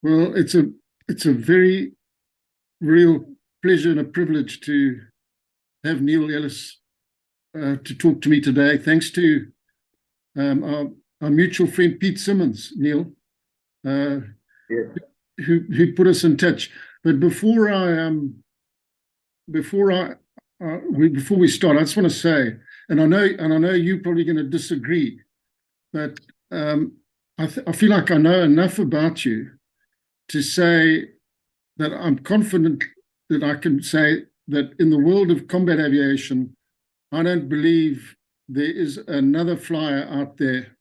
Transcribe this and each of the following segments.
Well, it's a very real pleasure and a privilege to have Neall Ellis to talk to me today. Thanks to our mutual friend Pete Simmons, Neall, uh, Yeah. who put us in touch. But before we start, I just want to say, and I know you're probably going to disagree, but I feel like I know enough about you to say that I'm confident that I can say that in the world of combat aviation, I don't believe there is another flyer out there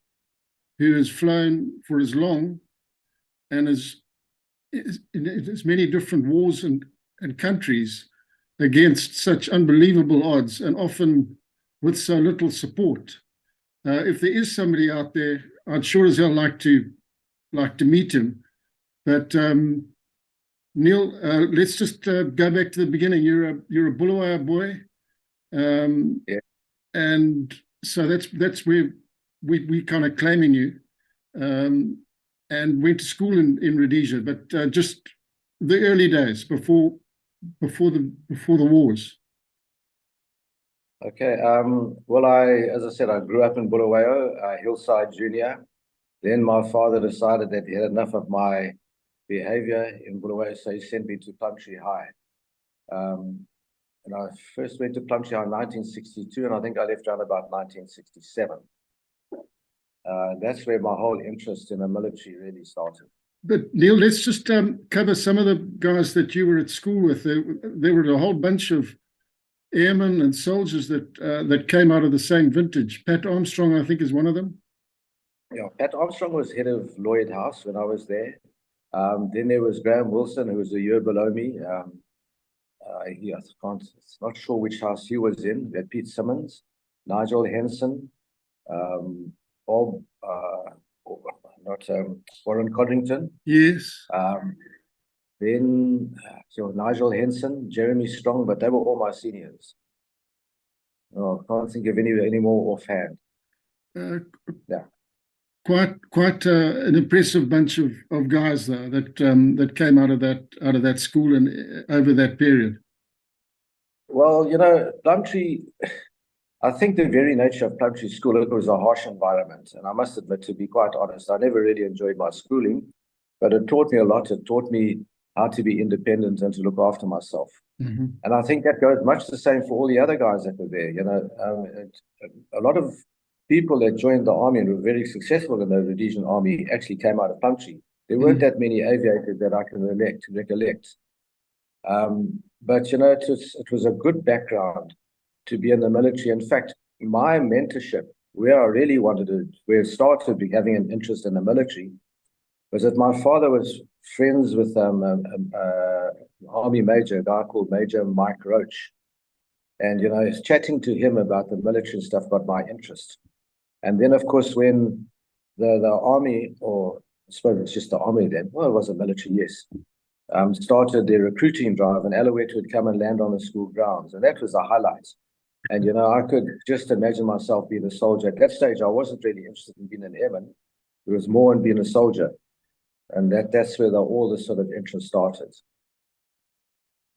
who has flown for as long and in as many different wars and countries against such unbelievable odds and often with so little support. If there is somebody out there, I'd sure as hell like to meet him. But Neall, let's just go back to the beginning. You're a Bulawayo boy, Yeah. and so that's where we kind of claiming you, and went to school in Rhodesia, but just the early days before the wars. Okay. Well, as I said, I grew up in Bulawayo, Hillside Junior. Then my father decided that he had enough of my behavior in Bulawayo, so he sent me to Plum High. And I first went to Plum High in 1962, and I think I left around about 1967. That's where my whole interest in the military really started. But Neall, let's just cover some of the guys that you were at school with. There were a whole bunch of airmen and soldiers that came out of the same vintage. Pat Armstrong, I think, is one of them. Yeah, Pat Armstrong was head of Lloyd House when I was there. Then there was Graham Wilson, who was a year below me. Not sure which house he was in. We had Pete Simmons, Nigel Henson, Bob, Warren Codrington. Yes. Then Nigel Henson, Jeremy Strong, but they were all my seniors. Oh, I can't think of any more offhand. Yeah. Quite an impressive bunch of guys though that came out of that school and over that period. Well, Plumtree, I think the very nature of Plumtree School, it was a harsh environment, and I must admit, to be quite honest, I never really enjoyed my schooling, but it taught me a lot. It taught me how to be independent and to look after myself. Mm-hmm. And I think that goes much the same for all the other guys that were there. A lot of people that joined the army and were very successful in the Rhodesian Army actually came out of Plumtree. There weren't that many aviators that I can recollect. But it was a good background to be in the military. In fact, my mentorship, where it started having an interest in the military, was that my father was friends with Army major, a guy called Major Mike Roach. And, chatting to him about the military and stuff got my interest. And then, of course, when the army, or I suppose it's just the army then, well, it was a military, yes, started their recruiting drive, and Alouette would come and land on the school grounds. And that was a highlight. And, I could just imagine myself being a soldier. At that stage, I wasn't really interested in being an airman. It was more in being a soldier. And that's where all this sort of interest started.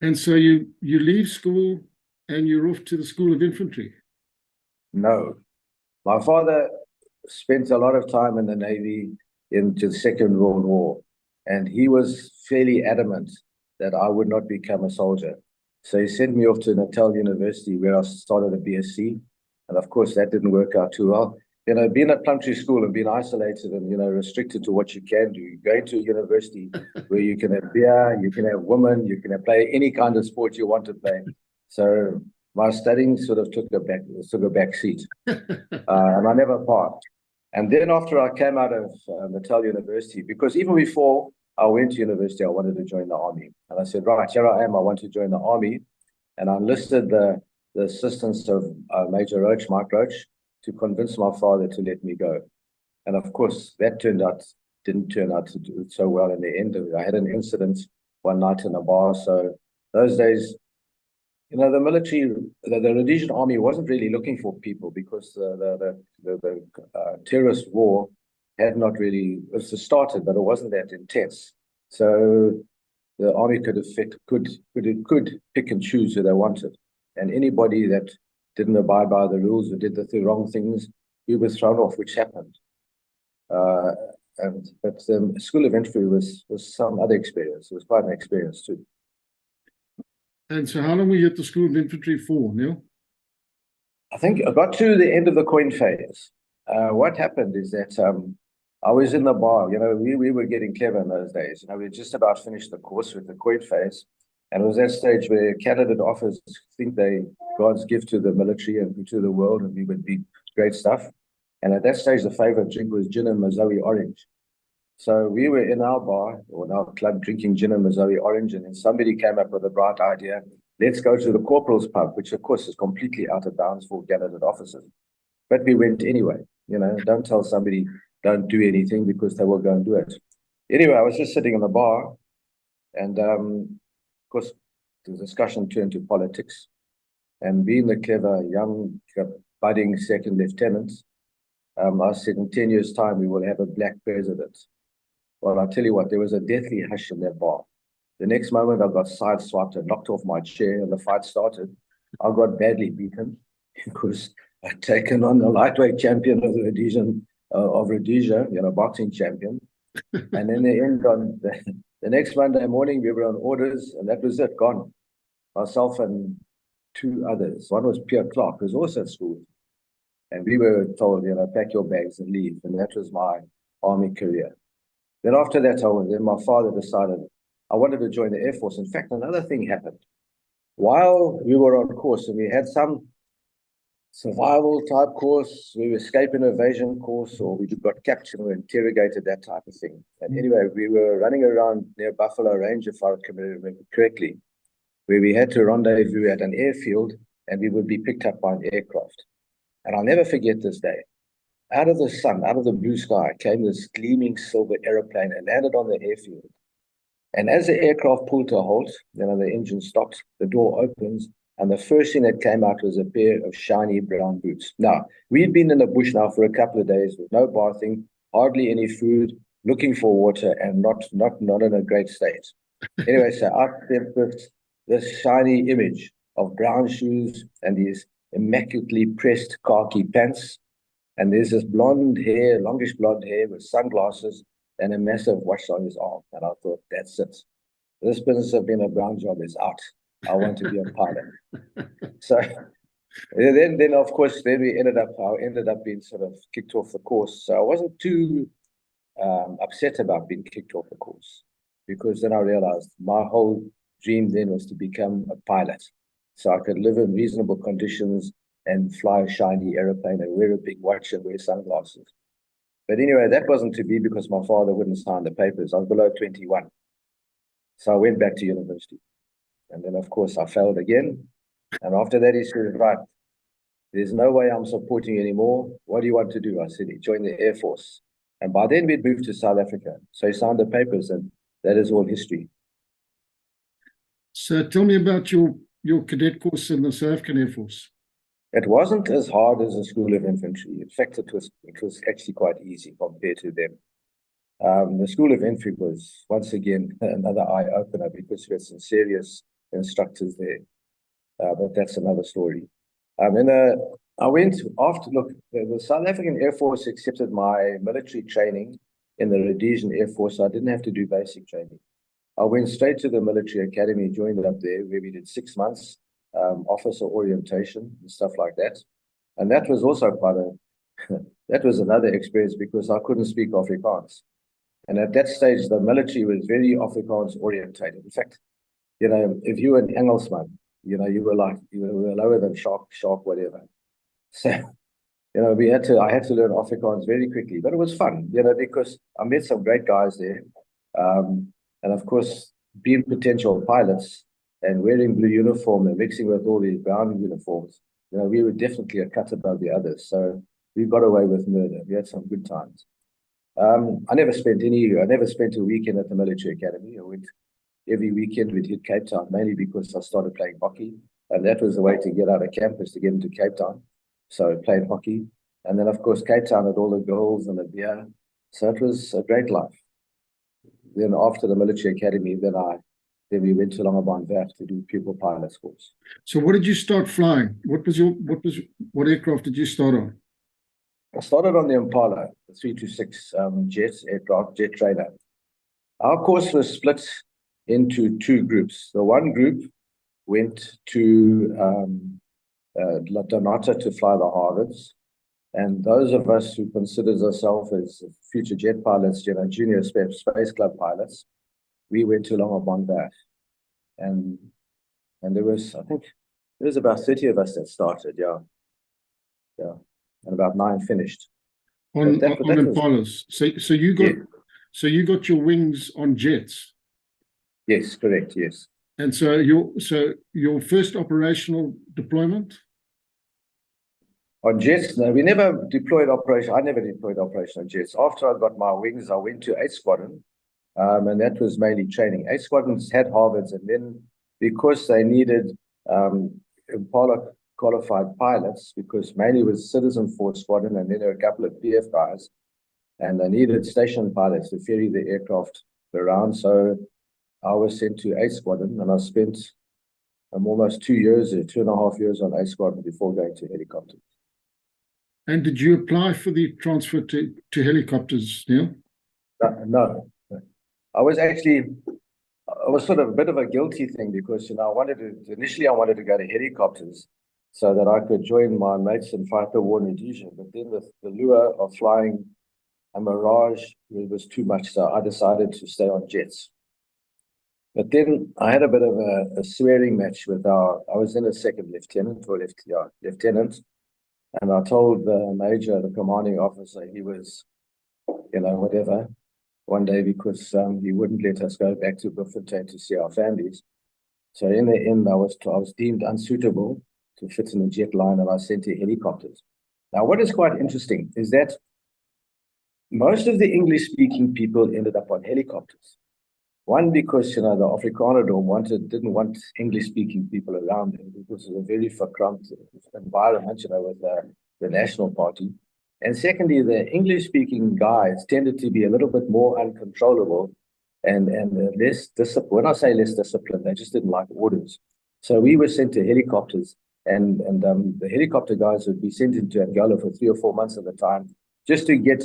And so you leave school and you're off to the School of Infantry? No. My father spent a lot of time in the Navy into the Second World War, and he was fairly adamant that I would not become a soldier. So he sent me off to Natal University, where I started a BSc, and of course that didn't work out too well. Being at Plumtree School and being isolated and, restricted to what you can do, going to a university where you can have beer, you can have women, you can play any kind of sport you want to play. So my studying sort of took a back seat, and I never passed. And then after I came out of Natal University, because even before I went to university, I wanted to join the army. And I said, right, here I am, I want to join the army. And I enlisted the assistance of Major Roach, Mike Roach, to convince my father to let me go. And of course, that didn't turn out to do so well in the end. I had an incident one night in a bar. So those days, the military, the Rhodesian Army wasn't really looking for people, because the terrorist war had not really started, but it wasn't that intense. So the army could pick and choose who they wanted. And anybody that didn't abide by the rules or did the wrong things, we were thrown off, which happened. But the School of Infantry was some other experience. It was quite an experience too. And so how long were you at the School of Infantry for, Neil? I think I got to the end of the coin phase. What happened is that I was in the bar. We were getting clever in those days. We just about finished the course with the coin phase. And it was that stage where candidate officers think they God's gift to the military and to the world, and we would be great stuff. And at that stage, the favorite drink was gin and Mazoe orange. So we were in our bar or in our club drinking gin and Mazoe orange, and then somebody came up with a bright idea. Let's go to the corporal's pub, which of course is completely out of bounds for candidate officers. But we went anyway. Don't tell somebody don't do anything because they will go and do it. Anyway, I was just sitting in the bar, and of course, the discussion turned to politics. And being the clever, young, budding second lieutenant, I said, in 10 years' time, we will have a black president. Well, I'll tell you what, there was a deathly hush in that bar. The next moment, I got sideswiped and knocked off my chair, and the fight started. I got badly beaten because I'd taken on the lightweight champion of Rhodesia, boxing champion. And then they end on the next Monday morning, we were on orders, and that was it, gone. Myself and two others. One was Pierre Clark, who was also at school. And we were told, pack your bags and leave. And that was my army career. Then after that, my father decided I wanted to join the Air Force. In fact, another thing happened. While we were on course, and we had some survival type course, we were escape and evasion course, or we got captured or interrogated, that type of thing. And anyway, we were running around near Buffalo Range, if I remember correctly, where we had to rendezvous at an airfield, and we would be picked up by an aircraft. And I'll never forget this day. Out of the sun, out of the blue sky, came this gleaming silver aeroplane and landed on the airfield. And as the aircraft pulled to a halt, the engine stopped, the door opens, and the first thing that came out was a pair of shiny brown boots. Now, we'd been in the bush now for a couple of days with no bathing, hardly any food, looking for water, and not in a great state. Anyway, so up there with this shiny image of brown shoes and these immaculately pressed khaki pants. And there's this blonde hair, longish blonde hair with sunglasses and a massive watch on his arm. And I thought, that's it. This business of being a brown job is out. I want to be a pilot. So then of course, I ended up being sort of kicked off the course. So I wasn't too upset about being kicked off the course, because then I realized my whole dream then was to become a pilot. So I could live in reasonable conditions and fly a shiny aeroplane and wear a big watch and wear sunglasses. But anyway, that wasn't to be because my father wouldn't sign the papers. I was below 21. So I went back to university. And then, of course, I failed again. And after that, he said, right, there's no way I'm supporting you anymore. What do you want to do? I said, join the Air Force. And by then, we'd moved to South Africa. So he signed the papers, and that is all history. So tell me about your cadet course in the South African Air Force. It wasn't as hard as the School of Infantry. In fact, it was actually quite easy compared to them. The School of Infantry was, once again, another eye-opener because we had some serious instructors there. But that's another story. I went after, the South African Air Force accepted my military training in the Rhodesian Air Force, so I didn't have to do basic training. I went straight to the military academy, joined up there, where we did 6 months officer orientation and stuff like that. And that was also that was another experience because I couldn't speak Afrikaans. And at that stage, the military was very Afrikaans orientated. In fact, if you were an Engelsman, you were lower than shark, whatever. So, I had to learn Afrikaans very quickly, but it was fun, because I met some great guys there. And of course, being potential pilots and wearing blue uniform and mixing with all these brown uniforms, we were definitely a cut above the others. So we got away with murder. We had some good times. I never spent a weekend at the military academy. I went every weekend. We'd hit Cape Town, mainly because I started playing hockey. And that was the way to get out of campus, to get into Cape Town. So I played hockey. And then, of course, Cape Town had all the girls and the beer. So it was a great life. then after the military academy, then we went to Longaban to do pupil pilot course. So what did you start flying? What aircraft did you start on? I started on the Impala, the 326 jet trainer. Our course was split into two groups. The one group went to La Donata to fly the Harvards. And those of us who considered ourselves as future jet pilots, junior space club pilots, we went to Longaban. And there was, I think, there was about 30 of us that started, yeah. And about 9 finished. On Impalas. So you got your wings on jets. Yes, correct, yes. And so your first operational deployment? On jets, no, we never deployed operation. I never deployed operational jets. After I got my wings, I went to 8th Squadron, and that was mainly training. 8th Squadrons had Harvards, and then because they needed Impala qualified pilots, because mainly it was Citizen Force Squadron, and then there were a couple of PF guys, and they needed station pilots to ferry the aircraft around. So I was sent to 8th Squadron, and I spent almost 2 years, 2.5 years on 8th Squadron before going to helicopters. And did you apply for the transfer to helicopters, Neil? No. I was sort of a bit of a guilty thing because, initially I wanted to go to helicopters so that I could join my mates and fight the war in Rhodesia. But then the lure of flying a Mirage was too much, so I decided to stay on jets. But then I had a bit of a swearing match with I was in a second lieutenant, lieutenant, and I told the major, the commanding officer, he was, whatever, one day because he wouldn't let us go back to Bloemfontein to see our families. So in the end, I was deemed unsuitable to fit in a jet line, and I was sent to helicopters. Now, what is quite interesting is that most of the English-speaking people ended up on helicopters. One, because, the Afrikaner dorm didn't want English-speaking people around them because it was a very verkrampt environment, with the National Party. And secondly, the English-speaking guys tended to be a little bit more uncontrollable and less disciplined. When I say less disciplined, they just didn't like orders. So we were sent to helicopters, and the helicopter guys would be sent into Angola for 3 or 4 months at a time just to get,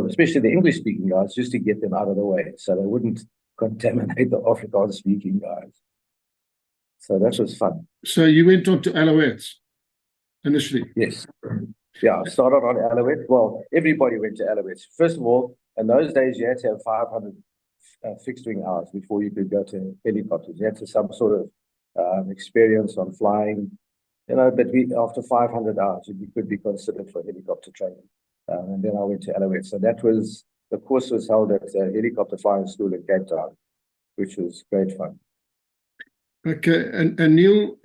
especially the English-speaking guys, just to get them out of the way so they wouldn't contaminate the Afrikaans-speaking guys. So that was fun. So you went on to Alouettes initially? Yes. Yeah, I started on Alouette. Well, everybody went to Alouettes. First of all, in those days, you had to have 500 fixed-wing hours before you could go to helicopters. You had to have some sort of experience on flying, but after 500 hours, you could be considered for helicopter training. And then I went to Alouette. So the course was held at the Helicopter Flying School in Cape Town, which was great fun. Okay, and Neil,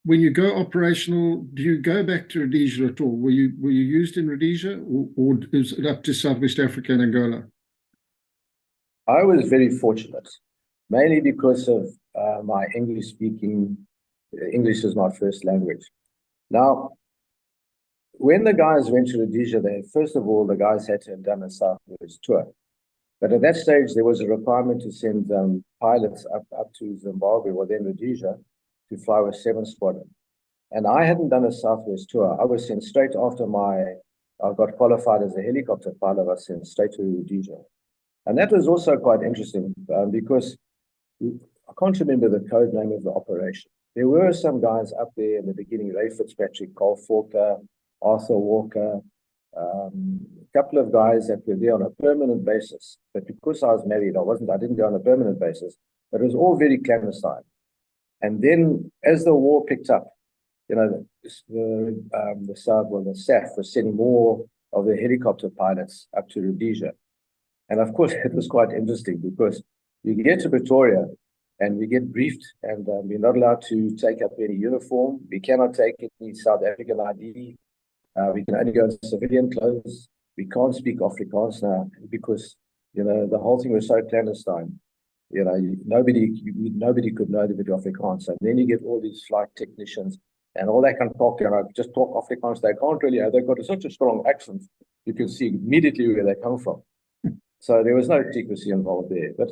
when you go operational, do you go back to Rhodesia at all? Were you used in Rhodesia, or is it up to Southwest Africa and Angola? I was very fortunate, mainly because of my English-speaking. English is my first language. Now, when the guys went to Rhodesia, first of all, the guys had to have done a Southwest tour. But at that stage, there was a requirement to send pilots up to Zimbabwe or then Rhodesia to fly with 7th Squadron. And I hadn't done a Southwest tour. I was sent straight after I got qualified as a helicopter pilot. I was sent straight to Rhodesia. And that was also quite interesting because I can't remember the code name of the operation. There were some guys up there in the beginning, Ray Fitzpatrick, Carl Forker, Arthur Walker, a couple of guys that were there on a permanent basis. But because I was married, I didn't go on a permanent basis. But it was all very clandestine. And then as the war picked up, the SAAF was sending more of the helicopter pilots up to Rhodesia. And of course, it was quite interesting because you get to Pretoria and we get briefed, and we're not allowed to take up any uniform. We cannot take any South African ID. We can only go in civilian clothes. We can't speak Afrikaans now because, the whole thing was so clandestine. Nobody could know the bit of Afrikaans. And then you get all these flight technicians, and all they can talk, just talk Afrikaans. They can't really, they've got such a strong accent. You can see immediately where they come from. So there was no secrecy involved there. But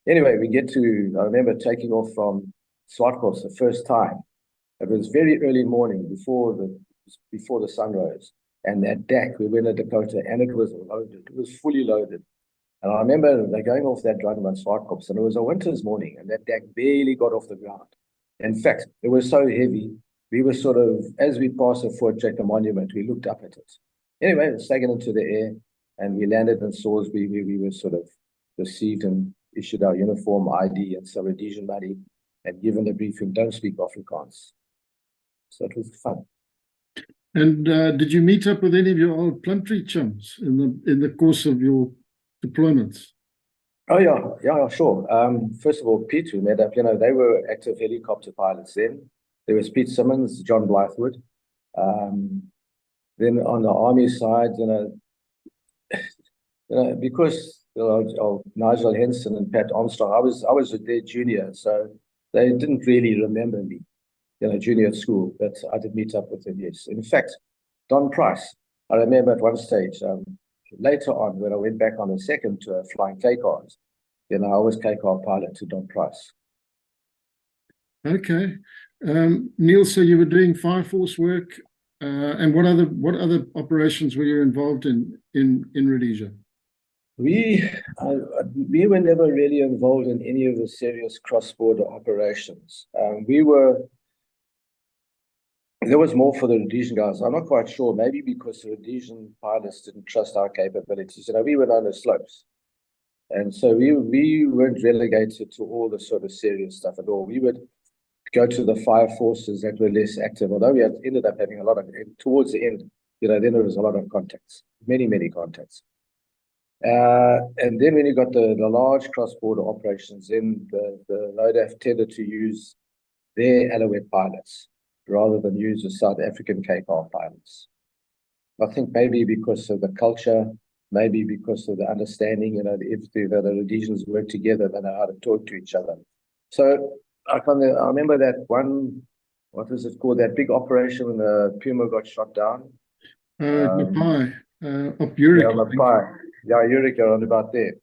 anyway, I remember taking off from Swartkops the first time. It was very early morning before the sun rose. And that deck, we went to Dakota, and it was loaded. It was fully loaded. And I remember going off that run on Swartkops, and it was a winter's morning, and that deck barely got off the ground. In fact, it was so heavy, we were sort of, as we passed the Fort Jacob Monument, we looked up at it. Anyway, it was taken into the air, and we landed in Salisbury, where we were sort of received and issued our uniform, ID, and some Rhodesian money, and given the briefing, don't speak Afrikaans. So it was fun. And did you meet up with any of your old Plumtree chums in the course of your deployments? Oh, yeah, sure. First of all, Pete, we met up, they were active helicopter pilots then. There was Pete Simmons, John Blythewood. Then on the Army side, because of Nigel Henson and Pat Armstrong, I was their junior, so they didn't really remember me, junior at school, but I did meet up with them, yes. In fact, Don Price, I remember at one stage, later on, when I went back on the second tour flying K-cars, I was K-car pilot to Don Price. Okay. Neil, so you were doing fire force work, and what other operations were you involved in Rhodesia? We were never really involved in any of the serious cross-border operations. There was more for the Rhodesian guys. I'm not quite sure, maybe because the Rhodesian pilots didn't trust our capabilities. We were on the slopes. And so we weren't relegated to all the sort of serious stuff at all. We would go to the fire forces that were less active, although we ended up having a lot of, towards the end, then there was a lot of contacts, many, many contacts. And then when you got the large cross-border operations, then the RODAF tended to use their Alouette pilots rather than use the South African K-car pilots. I think maybe because of the culture, maybe because of the understanding, if the Rhodesians work together, they know how to talk to each other. So I remember that one, what was it called, that big operation when the Puma got shot down? Mapai, up Uric. Yeah, Uric, around about there.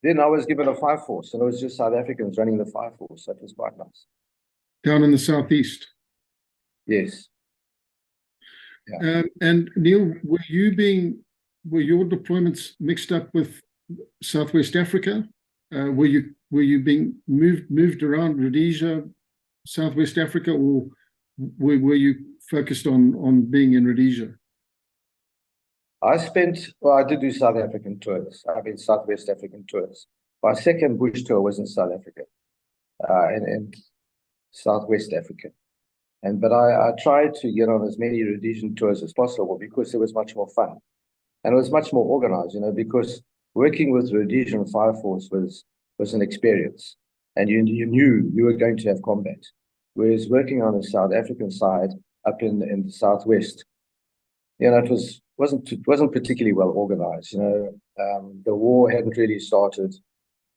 Then I was given a fire force, and it was just South Africans running the fire force. That was quite nice. Down in the southeast. Yes. Yeah. And Neil, were your deployments mixed up with Southwest Africa? Were you being moved around Rhodesia, Southwest Africa, or were you focused on being in Rhodesia? I did do South African tours. I mean, Southwest African tours. My second bush tour was in South Africa, and Southwest Africa. But I tried to get on as many Rhodesian tours as possible because it was much more fun. And it was much more organized, because working with Rhodesian Fire Force was an experience. And you knew you were going to have combat. Whereas working on the South African side, up in the Southwest, it wasn't particularly well organized. The war hadn't really started.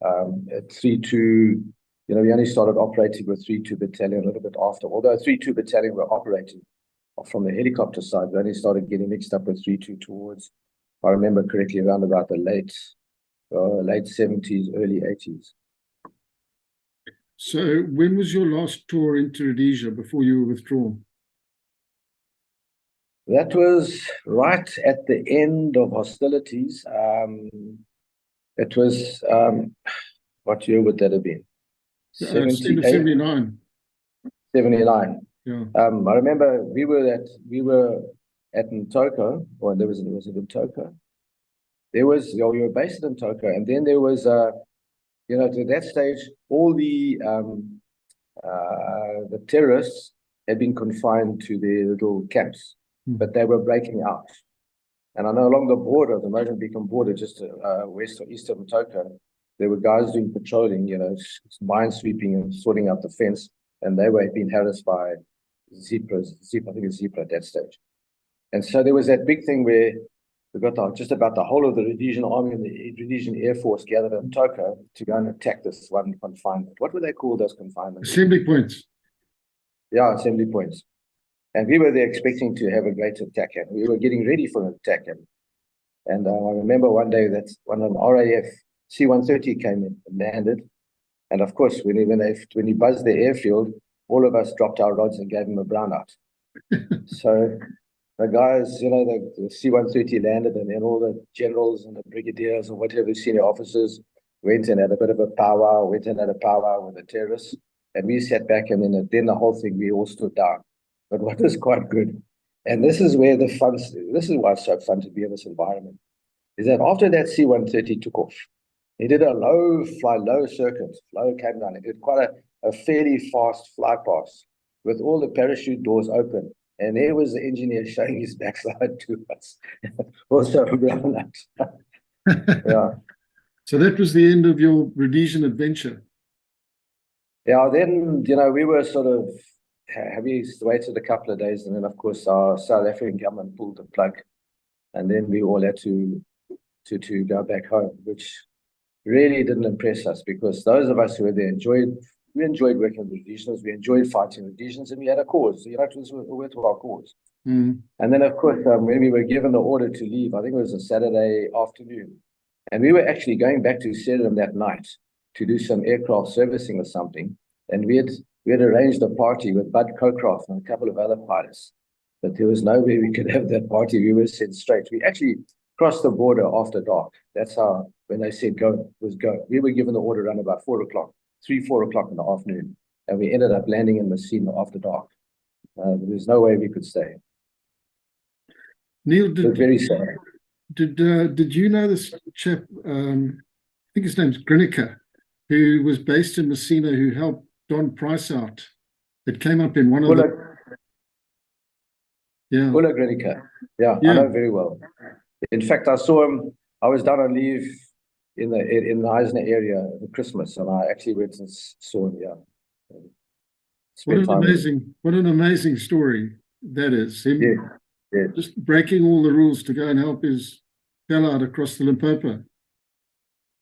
At 3-2, we only started operating with 3-2 Battalion a little bit after. Although 3-2 Battalion were operating from the helicopter side, we only started getting mixed up with 3-2 towards, if I remember correctly, around about the late 70s, early 80s. So when was your last tour into Rhodesia before you were withdrawn? That was right at the end of hostilities. It was, what year would that have been? 79. 79. Yeah. I remember we were at Ntoko, or was it Ntoko? We were based in Ntoko, and then there was to that stage, all the terrorists had been confined to their little camps, but they were breaking out. And I know along the border, the Mozambican border, just west or east of Ntoko, there were guys doing patrolling, mine sweeping and sorting out the fence, and they were being harassed by zebras. I think it's zebra at that stage. And so there was that big thing where we got just about the whole of the Rhodesian Army and the Rhodesian Air Force gathered in Ntoko to go and attack this one confinement. What were they called, those confinements? Assembly points. Yeah, assembly points. And we were there expecting to have a great attack, and we were getting ready for an attack. And I remember one day that one of the RAF C-130 came in and landed. And of course, when he buzzed the airfield, all of us dropped our rods and gave him a brownout. So the guys, the C-130 landed, and then all the generals and the brigadiers and whatever senior officers went and had a bit of a powwow, with the terrorists. And we sat back, and then the whole thing, we all stood down. But what was quite good, and this is why it's so fun to be in this environment, is that after that C-130 took off, he did a low circuit, came down. He did quite a fairly fast fly pass with all the parachute doors open. And there was the engineer showing his backside to us. Also around that. Yeah. So that was the end of your Rhodesian adventure. Yeah, then, we were sort of, we waited a couple of days, and then, of course, our South African government pulled the plug. And then we all had to go back home, which really didn't impress us, because those of us who were there we enjoyed working with Rhodesians, we enjoyed fighting Rhodesians, and we had a cause. It was a worthwhile cause. Mm. And then, of course, when we were given the order to leave, I think it was a Saturday afternoon, and we were actually going back to Sierra Leone that night to do some aircraft servicing or something. And we had arranged a party with Bud Cockcroft and a couple of other pilots, but there was no way we could have that party. We were sent straight. We actually crossed the border after dark. That's how, when they said go, was go. We were given the order around about 4 o'clock in the afternoon, and we ended up landing in Messina after dark. There was no way we could stay. Neil, very sad. Did you know this chap? I think his name's Grinica, who was based in Messina, who helped Don Price out. It came up in one of Kuda Grinica. Yeah, I know very well. In fact, I saw him. I was down on leave in the Eisner area for Christmas, and I actually went and saw him. Yeah. What an amazing story that is. Him just breaking all the rules to go and help his fellow out across the Limpopo.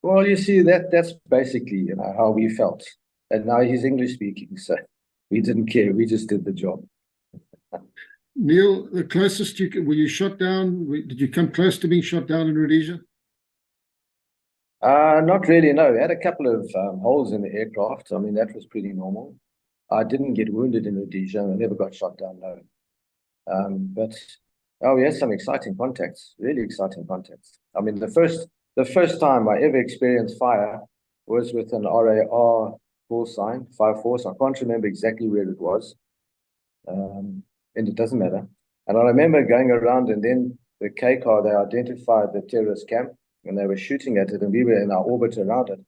Well, you see, that's basically how we felt. And now he's English speaking, so we didn't care. We just did the job. Neil, the closest were you shot down? Did you come close to being shot down in Rhodesia? Not really, no. We had a couple of holes in the aircraft. I mean, that was pretty normal. I didn't get wounded in Rhodesia. I never got shot down, no. But we had some exciting contacts, really exciting contacts. I mean, the first time I ever experienced fire was with an RAR call sign, 5-4. I can't remember exactly where it was. And it doesn't matter. And I remember going around, and then the K car, they identified the terrorist camp, and they were shooting at it, and we were in our orbit around it.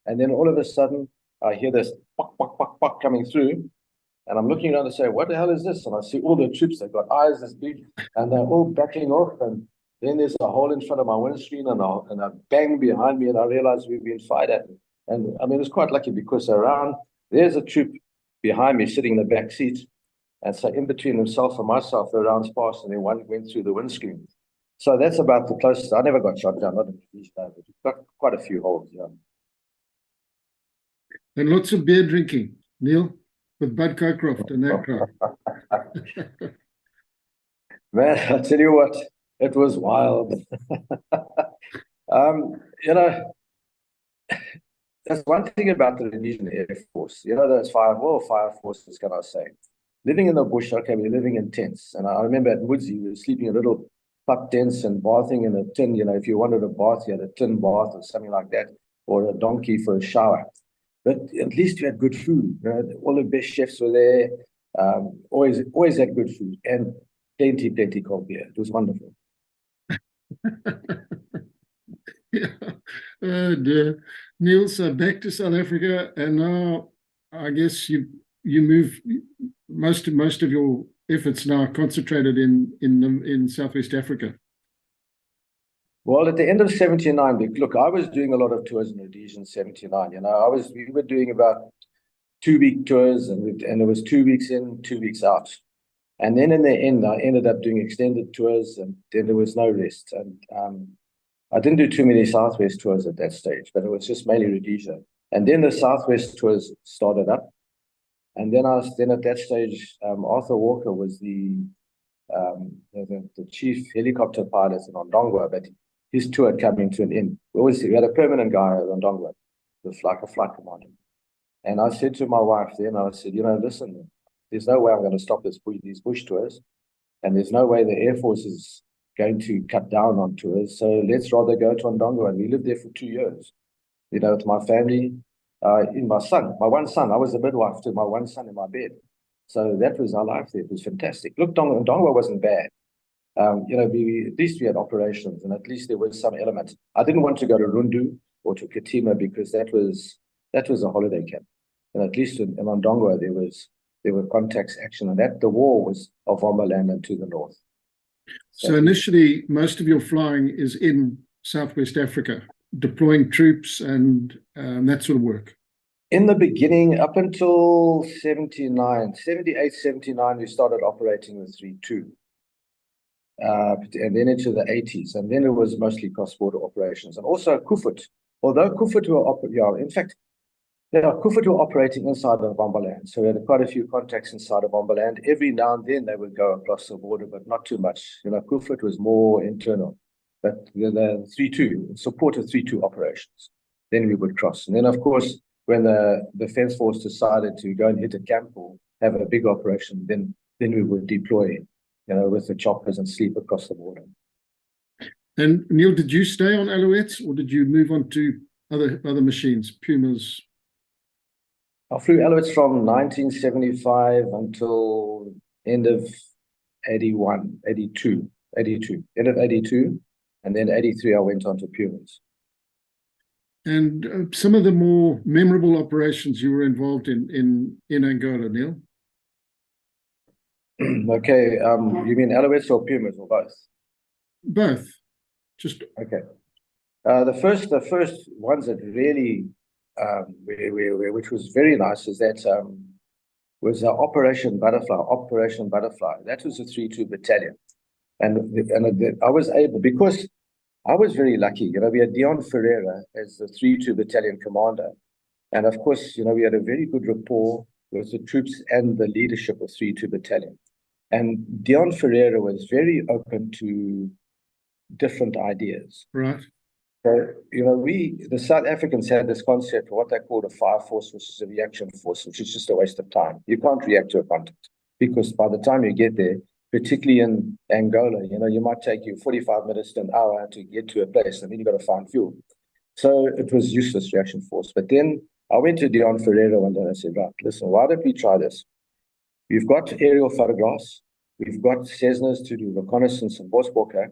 And then all of a sudden, I hear this pok, pok, pok, pok coming through, and I'm looking around to say, what the hell is this? And I see all the troops, they've got eyes this big, and they're all backing off, and then there's a hole in front of my windscreen, and a bang behind me, and I realized we've been fired at. And I mean, it was quite lucky, because there's a troop behind me sitting in the back seat. And so in between himself and myself, the rounds passed, and then one went through the windscreen. So that's about the closest. I never got shot down, not in Rhodesia, but got quite a few holes, yeah. And lots of beer drinking, Neil, with Bud Cockcroft and that crowd. Man, I tell you what, it was wild. That's one thing about the Rhodesian Air Force. Those fire forces, can I say? Living in the bush, okay, we're living in tents. And I remember at Woodsy, we were sleeping in little pup tents and bathing in a tin. If you wanted a bath, you had a tin bath or something like that, or a donkey for a shower. But at least you had good food. All the best chefs were there. Always had good food, and plenty cold beer. It was wonderful. Yeah. And Neil, so back to South Africa, and now I guess you move most of your efforts now concentrated in Southwest Africa. Well, at the end of 79, look, I was doing a lot of tours in Rhodesia in 79. We were doing about 2-week tours, and it was 2 weeks in, 2 weeks out. And then in the end, I ended up doing extended tours, and then there was no rest. And I didn't do too many Southwest tours at that stage, but it was just mainly Rhodesia. And then the Southwest tours started up. And then at that stage, Arthur Walker was the chief helicopter pilot in Ondongwa, but his tour coming to an end. We had a permanent guy at Ndongwa, with like a flight commander. And I said to my wife then, I said, listen, there's no way I'm going to stop these bush tours. And there's no way the Air Force is going to cut down on tours. So let's rather go to Ndongwa. And we lived there for 2 years, with my family, in my one son. I was the midwife to my one son in my bed. So that was our life there. It was fantastic. Look, Ndongwa wasn't bad. At least we had operations, and at least there was some element. I didn't want to go to Rundu or to Katima because that was a holiday camp. And at least in Ndongwa there were contacts, action, and that the war was of Ombaland and to the north. So initially, most of your flying is in Southwest Africa, deploying troops and that sort of work. In the beginning, up until 78, 79, we started operating with 3-2. And then into the 80s, and then it was mostly cross-border operations, and also Kufut. Although Kufut were Kufut were operating inside of Ombaland, so we had quite a few contacts inside of Ombaland. Every now and then they would go across the border, but not too much. Kufut was more internal, but the 3-2 supported 3-2 operations. Then we would cross, and then of course when the Defence Force decided to go and hit a camp or have a big operation, then we would deploy. With the choppers and sleep across the border. And Neall, did you stay on Alouettes or did you move on to other machines, Pumas? I flew Alouettes from 1975 until end of 82, end of 82, and then 83 I went on to Pumas. And some of the more memorable operations you were involved in Angola, Neall? Okay, you mean Alouettes or Pumas or both? Both. Just okay. The first ones that really, which was very nice, is that was Operation Butterfly. Operation Butterfly. That was a 3-2 battalion, and I was able, because I was very lucky. We had Dion Ferreira as the 3-2 battalion commander, and of course, we had a very good rapport with the troops and the leadership of 3-2 battalion. And Dion Ferreira was very open to different ideas. Right. So, the South Africans had this concept of what they called a fire force versus a reaction force, which is just a waste of time. You can't react to a contact because by the time you get there, particularly in Angola, you might take you 45 minutes to an hour to get to a place, and then you've got to find fuel. So it was useless reaction force. But then I went to Dion Ferreira one day and I said, right, listen, why don't we try this? We've got aerial photographs. We've got Cessnas to do reconnaissance and Bosbokka.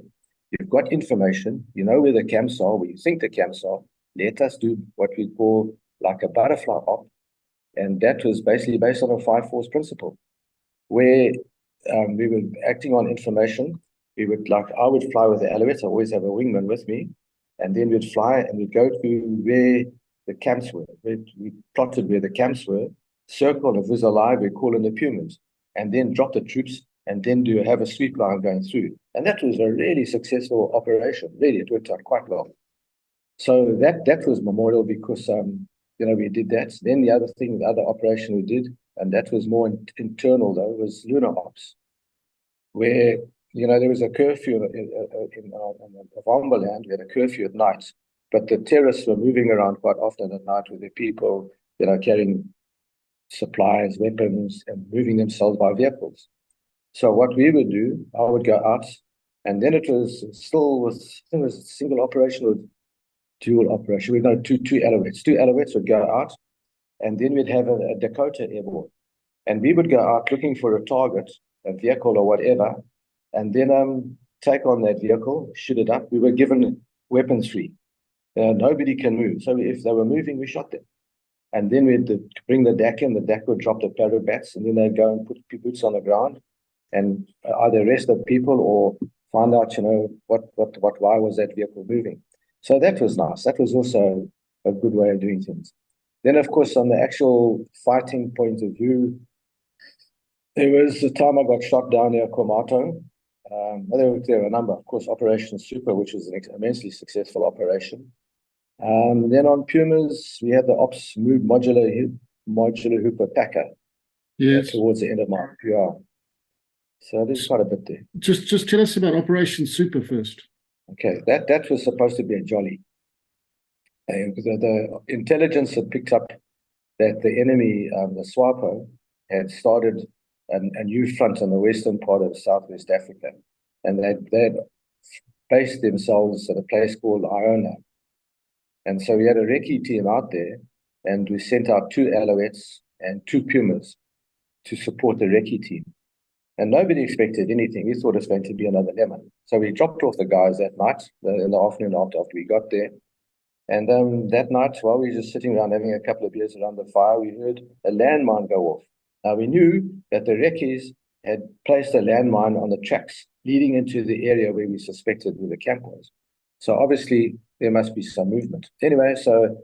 You've got information. You know where the camps are, where you think the camps are. Let us do what we call like a butterfly op. And that was basically based on a 5-force principle, where we were acting on information. I would fly with the Alouettes. I always have a wingman with me. And then we'd fly and we'd go to where the camps were. We plotted where the camps were. Circle, if it was alive, we call in the Pumas, and then drop the troops, and then have a sweep line going through. And that was a really successful operation. Really, it worked out quite well. So that was memorable because we did that. Then the other operation we did, and that was more internal though, was lunar ops, where there was a curfew in Ombaland. We had a curfew at night, but the terrorists were moving around quite often at night with their people, carrying supplies, weapons, and moving themselves by vehicles. So what we would do, I would go out, and then it was a single operation or dual operation. We'd go two Alouettes. 2 Alouettes would go out, and then we'd have a Dakota airborne. And we would go out looking for a target, a vehicle or whatever, and then take on that vehicle, shoot it up. We were given weapons free. Nobody can move. So if they were moving, we shot them. And then we'd bring the DAC in. The DAC would drop the parabats, and then they'd go and put boots on the ground and either arrest the people or find out, why was that vehicle moving. So that was nice. That was also a good way of doing things. Then, of course, on the actual fighting point of view, there was the time I got shot down near Komato. There were a number, of course, Operation Super, which was an immensely successful operation. Then on Pumas, we had the Ops Move Modular Hooper Packer. Yes. Towards the end of my PR. So there's quite a bit there. Just tell us about Operation Super first. Okay, that was supposed to be a jolly. The intelligence had picked up that the enemy, the SWAPO, had started a new front in the western part of Southwest Africa, and they'd based themselves at a place called Iona. And so we had a recce team out there, and we sent out 2 Alouettes and 2 Pumas to support the recce team. And nobody expected anything. We thought it was going to be another lemon. So we dropped off the guys that night, in the afternoon after we got there. And that night, while we were just sitting around having a couple of beers around the fire, we heard a landmine go off. Now, we knew that the recce's had placed a landmine on the tracks leading into the area where we suspected where the camp was. So obviously, there must be some movement. Anyway, so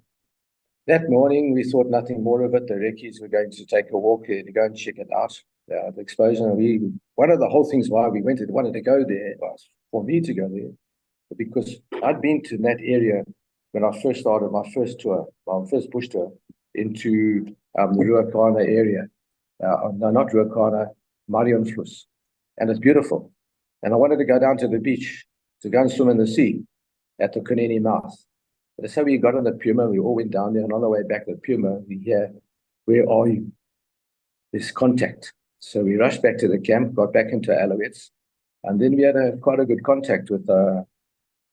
that morning, we thought nothing more of it. The recce's were going to take a walk there to go and check it out. The explosion. One of the whole things why we wanted to go there was for me to go there, because I'd been to that area when I first started my first tour, my first bush tour into the Ruacana area. No, not Ruacana, Marienfluss. And it's beautiful. And I wanted to go down to the beach to go and swim in the sea at the Kunene mouth. But so we got on the Puma, we all went down there, and on the way back to the Puma, we hear, "Where are you?" There's contact. So we rushed back to the camp, got back into Alouettes, and then we had quite a good contact with the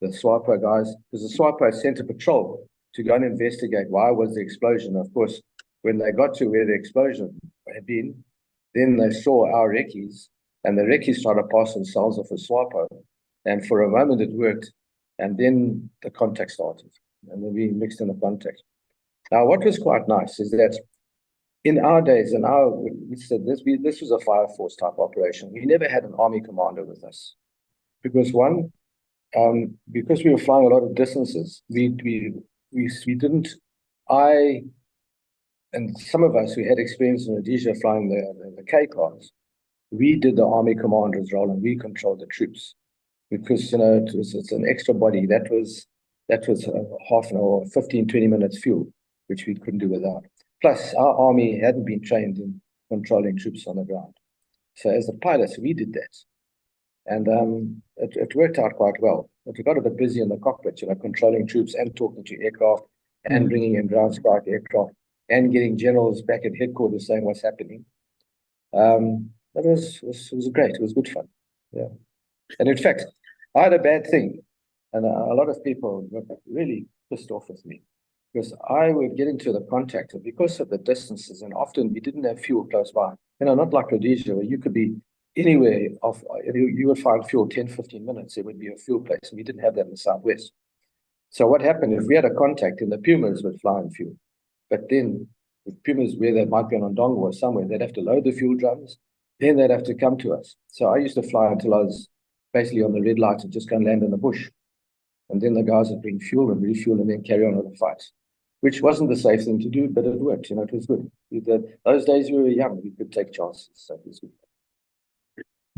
SWAPO guys, because the SWAPO sent a patrol to go and investigate why was the explosion. Of course, when they got to where the explosion had been, then they saw our recce's, and the recce's tried to pass themselves off as SWAPO, and for a moment it worked, and then the contact started, and then we mixed in the contact. Now, what was quite nice is that in our days, this was a fire force type operation. We never had an army commander with us, because because we were flying a lot of distances, we didn't. And some of us who had experience in Rhodesia flying the K cars, we did the army commander's role, and we controlled the troops, because it's an extra body that was half an hour, 15, 20 minutes fuel, which we couldn't do without. Plus, our army hadn't been trained in controlling troops on the ground. So as the pilots, we did that. And it worked out quite well. But we got a bit busy in the cockpit, controlling troops and talking to aircraft and bringing in ground strike aircraft and getting generals back at headquarters saying what's happening. That was great. It was good fun. Yeah. And in fact, I had a bad thing, and a lot of people were really pissed off with me, because I would get into the contact, and because of the distances, and often we didn't have fuel close by. Not like Rhodesia, where you could be anywhere you would find fuel 10, 15 minutes, there would be a fuel place, and we didn't have that in the Southwest. So what happened, if we had a contact, then the Pumas would fly in fuel. But then the Pumas, where they might be on Ndongo or somewhere, they'd have to load the fuel drums, then they'd have to come to us. So I used to fly until I was basically on the red light and just go and land in the bush. And then the guys would bring fuel and refuel and then carry on with the fight, which wasn't the safe thing to do, but it worked. It was good. Those days we were young, we could take chances. So it was good.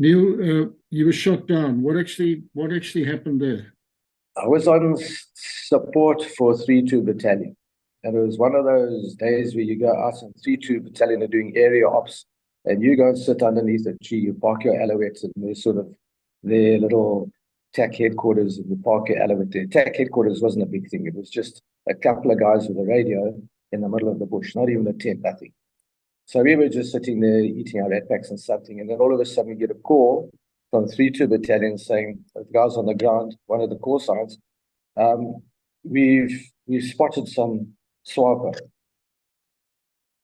Neall, you were shot down. What actually happened there? I was on support for 3-2 Battalion. And it was one of those days where you go out and 3-2 Battalion are doing area ops, and you go and sit underneath a tree, you park your Alouettes, and there's sort of their little TAC headquarters, and you park your Alouette there. TAC headquarters wasn't a big thing. It was just a couple of guys with a radio in the middle of the bush, not even a tent, nothing. So we were just sitting there eating our rat packs and something, and then all of a sudden we get a call from 3-2 Battalion saying, the guys on the ground, one of the call signs, we've spotted some SWAPO.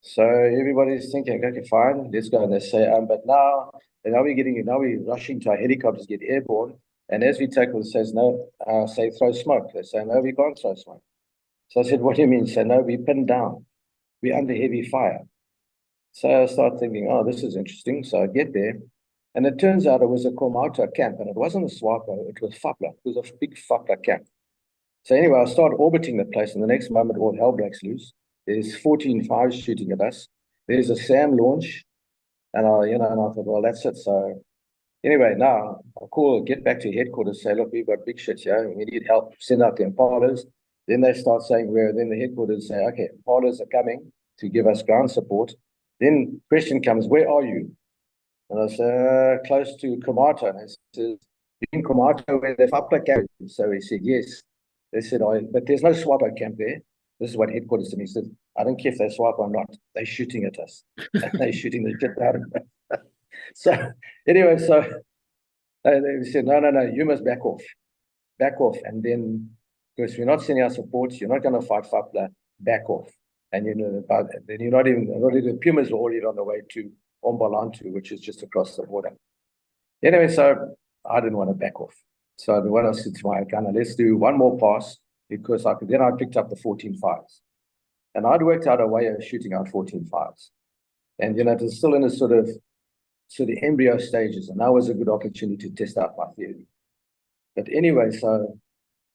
So everybody's thinking, okay, fine, let's go. And they say, but now we're rushing to our helicopters, get airborne. And as we take off, it says, no, say throw smoke. They say, no, we can't throw smoke. So I said, what do you mean? Say, no, we're pinned down. We're under heavy fire. So I start thinking, oh, this is interesting. So I get there, and it turns out it was a Komauta camp, and it wasn't a SWAPO, it was Fapla. It was a big Fapla camp. So anyway, I start orbiting the place, and the next moment, all hell breaks loose. There's 14 fires shooting at us. There's a SAM launch, and I thought, well, that's it. So anyway, now I get back to headquarters, say, look, we've got big shit here, we need help, send out the Impalas. Then they start saying then the headquarters say, okay, Impalas are coming to give us ground support. Then question comes, where are you? And I say, close to Komauta. And I said, in Komato where the FAPLA camp is? So he said, yes. They said, oh, but there's no SWAPO camp there. This is what headquarters said. He said, I don't care if they swap or not. They're shooting at us. They're shooting the shit out of us. So anyway, so they said, no, you must back off. Back off. And then, because we're not sending our support, you're not going to fight FAPLA, back off. And then you're not even, the Pumas are already on the way to Ombalantu, which is just across the border. Anyway, so I didn't want to back off. So when I said to my gunner, let's do one more pass, because then I picked up the 14 fires. And I'd worked out a way of shooting out 14 fires. And, it was still in a sort of embryo stages. And that was a good opportunity to test out my theory. But anyway, so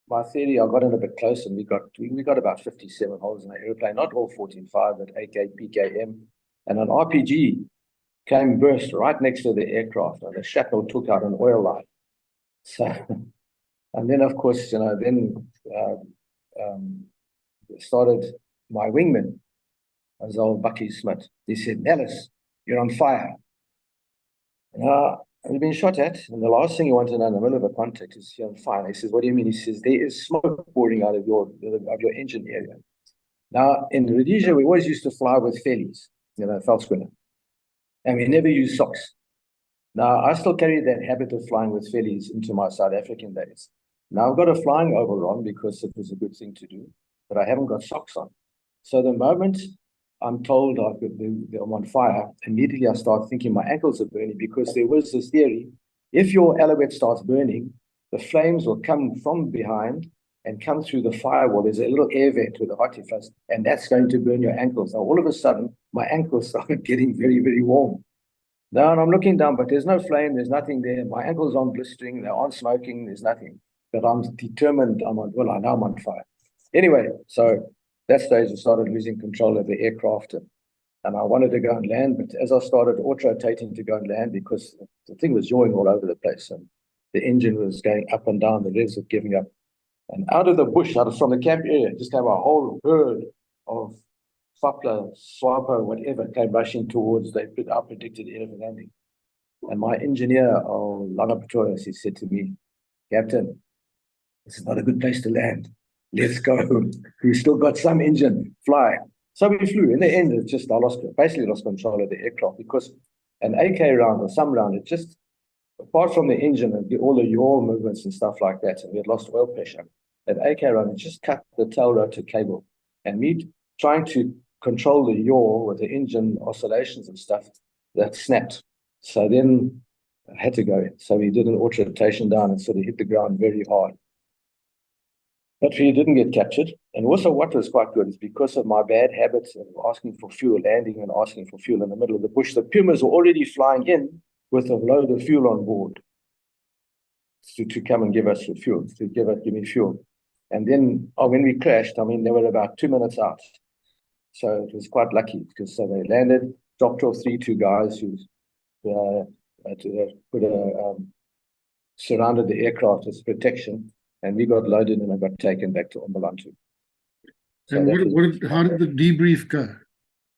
my theory, I got in a bit close, and we got about 57 holes in the airplane, not all 14 fire, but AK, PKM. And an RPG came burst right next to the aircraft, and the shrapnel took out an oil line. So, and then of course, started my wingman, as old Bucky Smith. He said, Ellis, you're on fire. I've been shot at, and the last thing you want to know in the middle of a contact is you're on fire. He says, what do you mean? He says, there is smoke pouring out of your engine area. Now, in Rhodesia, we always used to fly with fellies, veldskoene. And we never use socks. Now, I still carry that habit of flying with fellies into my South African days. Now, I've got a flying overall on because it was a good thing to do, but I haven't got socks on. So the moment I'm told I'm on fire, immediately I start thinking my ankles are burning, because there was this theory, if your alouette starts burning, the flames will come from behind and come through the firewall. There's a little air vent with a hot flash, and that's going to burn your ankles. Now, all of a sudden, my ankles started getting very, very warm. Now, and I'm looking down, but there's no flame, there's nothing there. My ankles aren't blistering, they aren't smoking, there's nothing. But I'm determined, I know I'm on fire. Anyway, so that stage I started losing control of the aircraft, and I wanted to go and land, but as I started auto-rotating to go and land, because the thing was yawing all over the place, and the engine was going up and down, the revs were giving up. And out of the bush, from the camp area, just came a whole herd of FAPLA, SWAPO, whatever, came rushing towards. I predicted air landing. And my engineer, Langa Pretorius, he said to me, Captain, this is not a good place to land. Let's go. We've still got some engine. Fly. So we flew. In the end, I basically lost control of the aircraft, because an AK round or some round, it just, apart from the engine and all the yaw movements and stuff like that, and we had lost oil pressure, that AK round, it just cut the tail rotor cable. And me trying to control the yaw with the engine oscillations and stuff, that snapped. So then I had to go in. So we did an auto rotation down and sort of hit the ground very hard. But we didn't get captured. And also what was quite good is, because of my bad habits of asking for fuel, landing and asking for fuel in the middle of the bush, the Pumas were already flying in with a load of fuel on board to come and give us fuel, give me fuel. And then when we crashed, they were about 2 minutes out. So it was quite lucky, because so they landed, dropped off two guys who surrounded the aircraft as protection, and we got loaded and I got taken back to Ombalantu. So and how did the debrief go?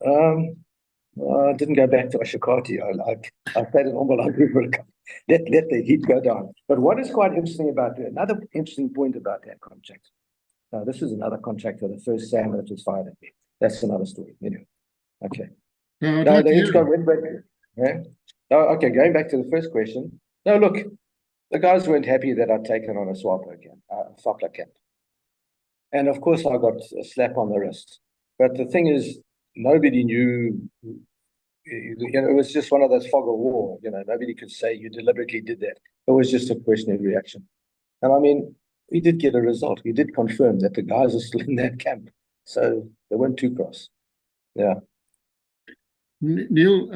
I didn't go back to Ashikati. I stayed in Ombalantu for let the heat go down. But what is quite interesting about that, another interesting point about that contract. Now, this is another contract for the first SAM that was fired at me. That's another story. Anyway, okay. No, okay, going back to the first question. No, look, the guys weren't happy that I'd taken on a FAPLA camp. And of course, I got a slap on the wrist. But the thing is, nobody knew, it was just one of those fog of war. Nobody could say you deliberately did that. It was just a question of reaction. And we did get a result. We did confirm that the guys are still in that camp. So they weren't too cross. Yeah. Neil,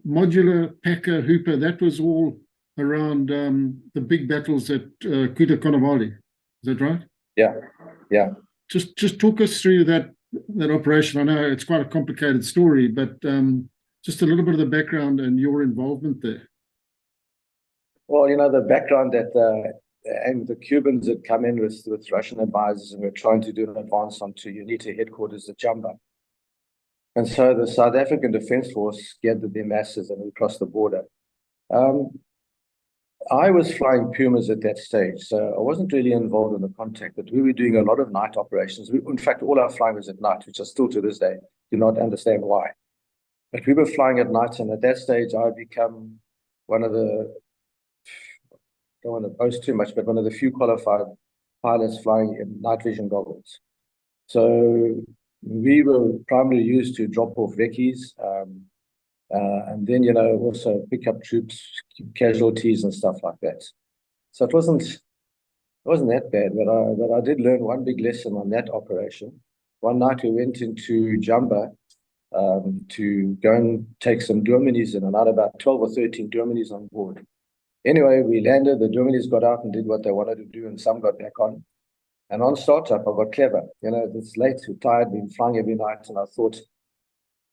modular, Packer, Hooper, that was all around the big battles at Kuda Konavali. Is that right? Yeah. Yeah. Just talk us through that operation. I know it's quite a complicated story, but just a little bit of the background and your involvement there. Well, the background that and the Cubans had come in with Russian advisors, and were trying to do an advance onto UNITA headquarters at Jamba. And so the South African Defence Force gathered their masses and we crossed the border. I was flying Pumas at that stage, so I wasn't really involved in the contact, but we were doing a lot of night operations. In fact, all our flying was at night, which I still to this day do not understand why. But we were flying at night, and at that stage, I had become one of the, don't want to boast too much, but one of the few qualified pilots flying in night vision goggles. So we were primarily used to drop off recce's, and then, also pick up troops, casualties and stuff like that. So it wasn't that bad, but I did learn one big lesson on that operation. One night we went into Jamba to go and take some Dominis in, and I had about 12 or 13 Dominis on board. Anyway, we landed, the Dominis got out and did what they wanted to do, and some got back on. And on startup, I got clever. It's late, we're tired, been flying every night, and I thought,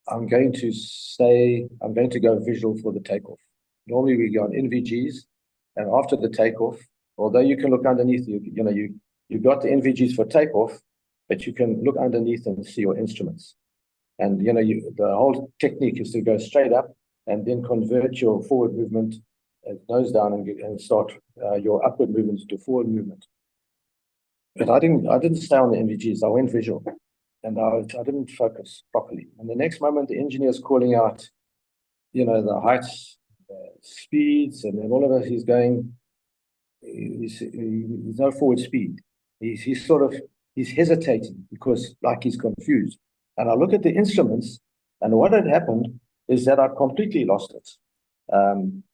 I'm going to go visual for the takeoff. Normally we go on NVGs, and after the takeoff, although you can look underneath, you've got the NVGs for takeoff, but you can look underneath and see your instruments. And the whole technique is to go straight up and then convert your forward movement nose down and start your upward movement to forward movement. But I didn't stay on the NVGs. I went visual, and I didn't focus properly. And the next moment, the engineer's calling out, the heights, speeds, and then all of us, he's no forward speed. He's hesitating because he's confused. And I look at the instruments, and what had happened is that I'd completely lost it.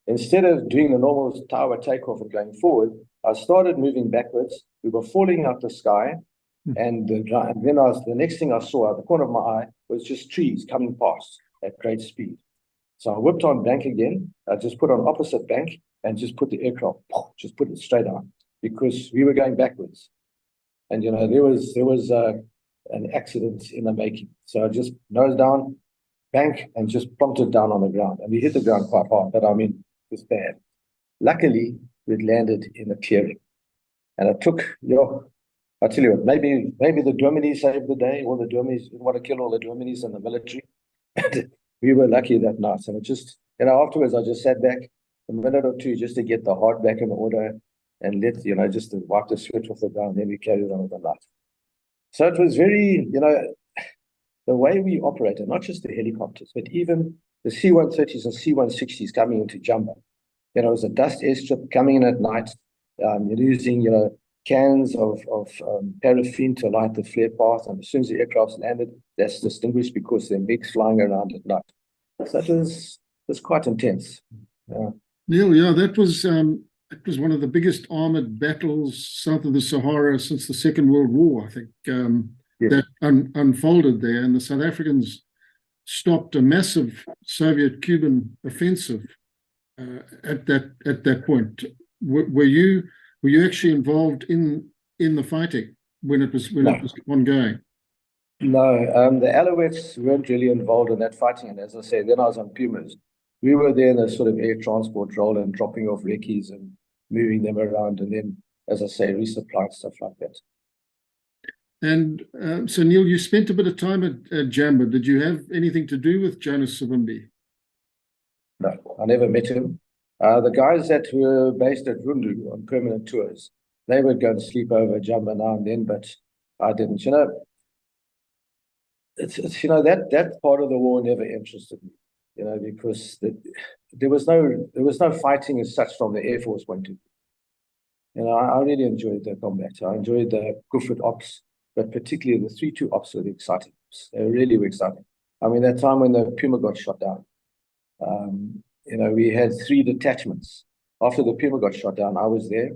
Instead of doing the normal tower takeoff and going forward, I started moving backwards. We were falling out the sky, and then the next thing I saw out the corner of my eye was just trees coming past at great speed. So I whipped on bank again. I just put on opposite bank and just put the aircraft, just put it straight on, because we were going backwards. And there was an accident in the making. So I just nose down, bank, and just plonked it down on the ground. And we hit the ground quite hard, but it's bad. Luckily, we'd landed in a clearing. And it took, I tell you what, maybe the Dominis saved the day. All the Dominis, didn't want to kill all the Dominis in the military. We were lucky that night. And it just, afterwards, I just sat back a minute or two just to get the heart back in order and just to wipe the sweat off the ground. Then we carried on with the night. So it was very, the way we operated, not just the helicopters, but even the C-130s and C-160s coming into Jamba. It was a dust airstrip coming in at night. You're using, cans of paraffin to light the flare path. And as soon as the aircraft's landed, that's distinguished because they're MiGs flying around at night. So it was quite intense. Yeah. Neil, that was it was one of the biggest armored battles south of the Sahara since the Second World War, I think, Yes. that unfolded there. And the South Africans stopped a massive Soviet-Cuban offensive at that point. Were you actually involved in the fighting when it was ongoing? No, the Alouettes weren't really involved in that fighting. And as I say, then I was on Pumas. We were there in a sort of air transport role and dropping off recce's and moving them around, and then, as I say, resupplying stuff like that. And so, Neil, you spent a bit of time at Jamba. Did you have anything to do with Jonas Savimbi? No, I never met him. The guys that were based at Rundu on permanent tours, they would go and sleep over at Jamba now and then, but I didn't. It's that part of the war never interested me. Because there was no fighting as such from the Air Force point of view. I really enjoyed the combat. I enjoyed the Gufrit ops, but particularly the 3-2 ops were the exciting ops. They really were exciting. That time when the Puma got shot down, we had 3 detachments. After the Puma got shot down, I was there,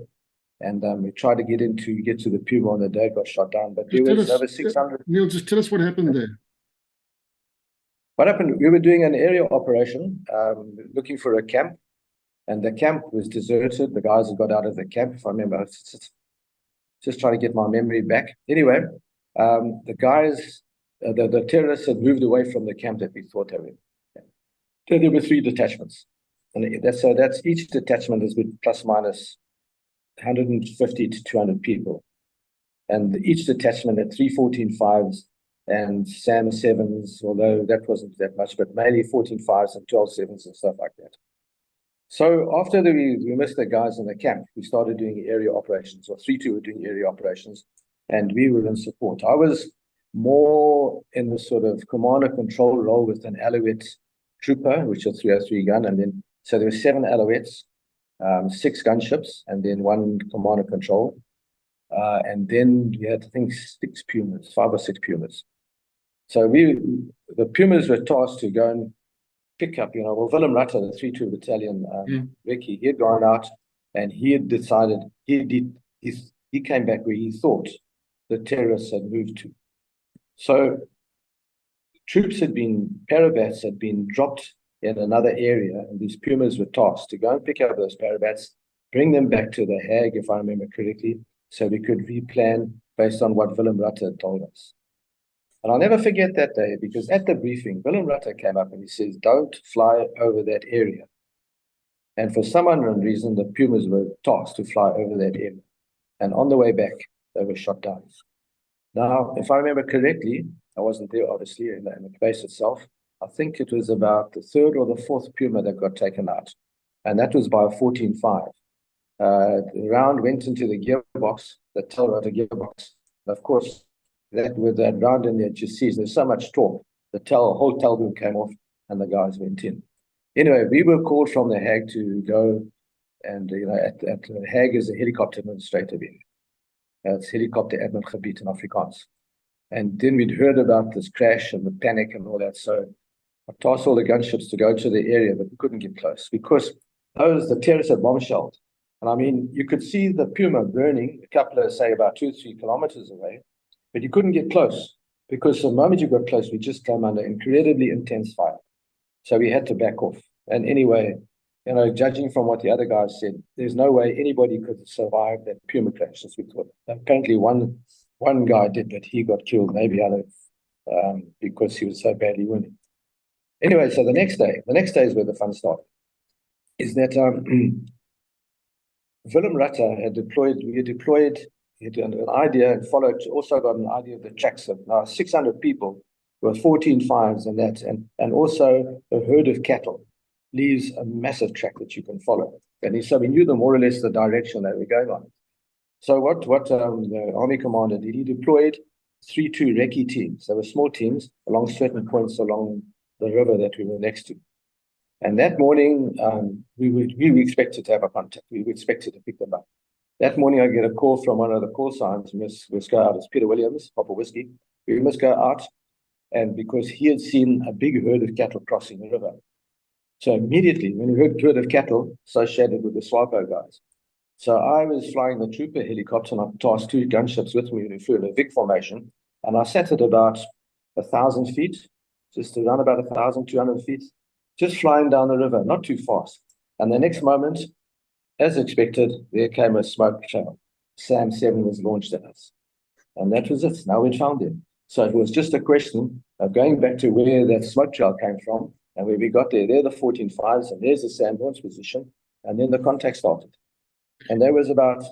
and we tried to get to the Puma on the day it got shot down, but there was over 600. Neil, just tell us what happened there. What happened? We were doing an aerial operation, looking for a camp, and the camp was deserted. The guys had got out of the camp, if I remember. Just trying to get my memory back. Anyway, the guys, the terrorists had moved away from the camp that we thought they were. So there were 3 detachments, and that's each detachment is with plus minus 150 to 200 people, and each detachment had 3 14-5s. And SAM 7s, although that wasn't that much, but mainly 14-5s and 12-7s and stuff like that. So after we missed the guys in the camp, we started doing area operations, or 3-2 were doing area operations, and we were in support. I was more in the sort of command and control role with an Alouette trooper, which is a 303 gun, and then so there were 7 Alouettes, 6 gunships, and then 1 command and control. And then we had, I think, 6 Pumas, 5 or 6 Pumas. So the Pumas were tasked to go and pick up, well, Willem Rutter, the 3-2 battalion, Ricky, he had gone out and he had decided, he came back where he thought the terrorists had moved to. So troops parabats had been dropped in another area, and these Pumas were tasked to go and pick up those parabats, bring them back to the Hague, if I remember correctly, so we could replan based on what Willem Rutter had told us. And I'll never forget that day, because at the briefing, Willem Rutter came up and he says, don't fly over that area. And for some unknown reason, the Pumas were tasked to fly over that area. And on the way back, they were shot down. Now, if I remember correctly, I wasn't there, obviously, in the base itself. I think it was about the 3rd or the 4th Puma that got taken out. And that was by a 14.5. The round went into the gearbox, the tail rotor gearbox. And of course, with that round in there, you see, there's so much torque. The whole tail boom came off and the guys went in. Anyway, we were called from the Hague to go, and at the Hague is a helicopter administrator. It's helicopter admin gebied in Afrikaans. And then we'd heard about this crash and the panic and all that. So I tasked all the gunships to go to the area, but we couldn't get close because the terrorists had bombshelled. And I mean, you could see the Puma burning a couple of, say, about 2 or 3 kilometers away. But you couldn't get close because the moment you got close, we just came under incredibly intense fire. So we had to back off. And anyway, judging from what the other guys said, there's no way anybody could survive that Puma crash, as we thought. Apparently one guy did, but he got killed maybe out of because he was so badly wounded. Anyway, so the next day is where the fun started. Is that Willem Rutter had deployed. He had an idea and also got an idea of the tracks of 600 people with 14.5s and that, and also a herd of cattle leaves a massive track that you can follow. And so we knew more or less the direction they were going on. So what the Army commander did, he deployed 3-2 recce teams. They were small teams along certain points along the river that we were next to. And that morning, we expected to have a contact. We expected to pick them up. That morning, I get a call from one of the call signs, must go out. It's Peter Williams, Papa Whiskey. We must go out, and because he had seen a big herd of cattle crossing the river. So immediately, when we heard herd of cattle associated with the SWAPO guys. So I was flying the trooper helicopter, and I tasked 2 gunships with me, and we flew in a Vic formation. And I sat at about 1,000 feet, just around about 1,200 feet, just flying down the river, not too fast. And the next moment, as expected, there came a smoke trail. SAM-7 was launched at us. And that was it. Now we found him. So it was just a question of going back to where that smoke trail came from. And when we got there, they're the 14.5s, and there's the SAM launch position. And then the contact started. And there was about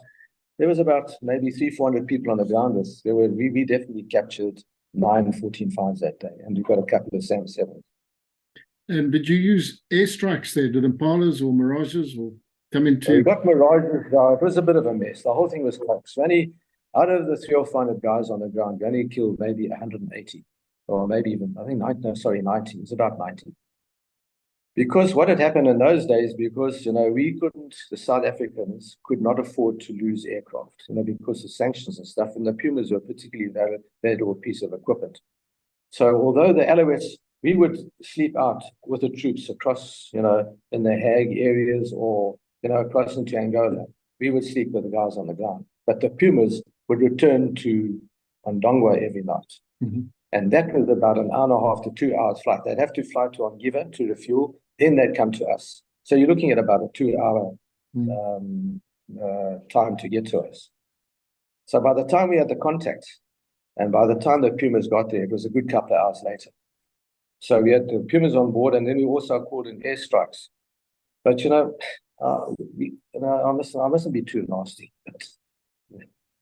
maybe 300-400 people on the ground. We definitely captured 9 14.5s that day. And we got a couple of SAM-7s. And did you use airstrikes there? Did Impalas or Mirages or come into? We got Mirages. It was a bit of a mess. The whole thing was close. Out of the 300 or 400 guys on the ground, we only killed maybe 180, or maybe even, I think 90. It was about 90. Because what had happened in those days, because the South Africans could not afford to lose aircraft, because of sanctions and stuff, and the Pumas were a particularly valuable piece of equipment. So although the Alouettes, we would sleep out with the troops across, in the Hague areas or, across into Angola. We would sleep with the guys on the ground. But the Pumas would return to Ondongwa every night. Mm-hmm. And that was about an hour and a half to 2 hours flight. They'd have to fly to Angiva to refuel, then they'd come to us. So you're looking at about a 2-hour time to get to us. So by the time we had the contact, and by the time the Pumas got there, it was a good couple of hours later. So we had the Pumas on board, and then we also called in airstrikes. But I mustn't be too nasty.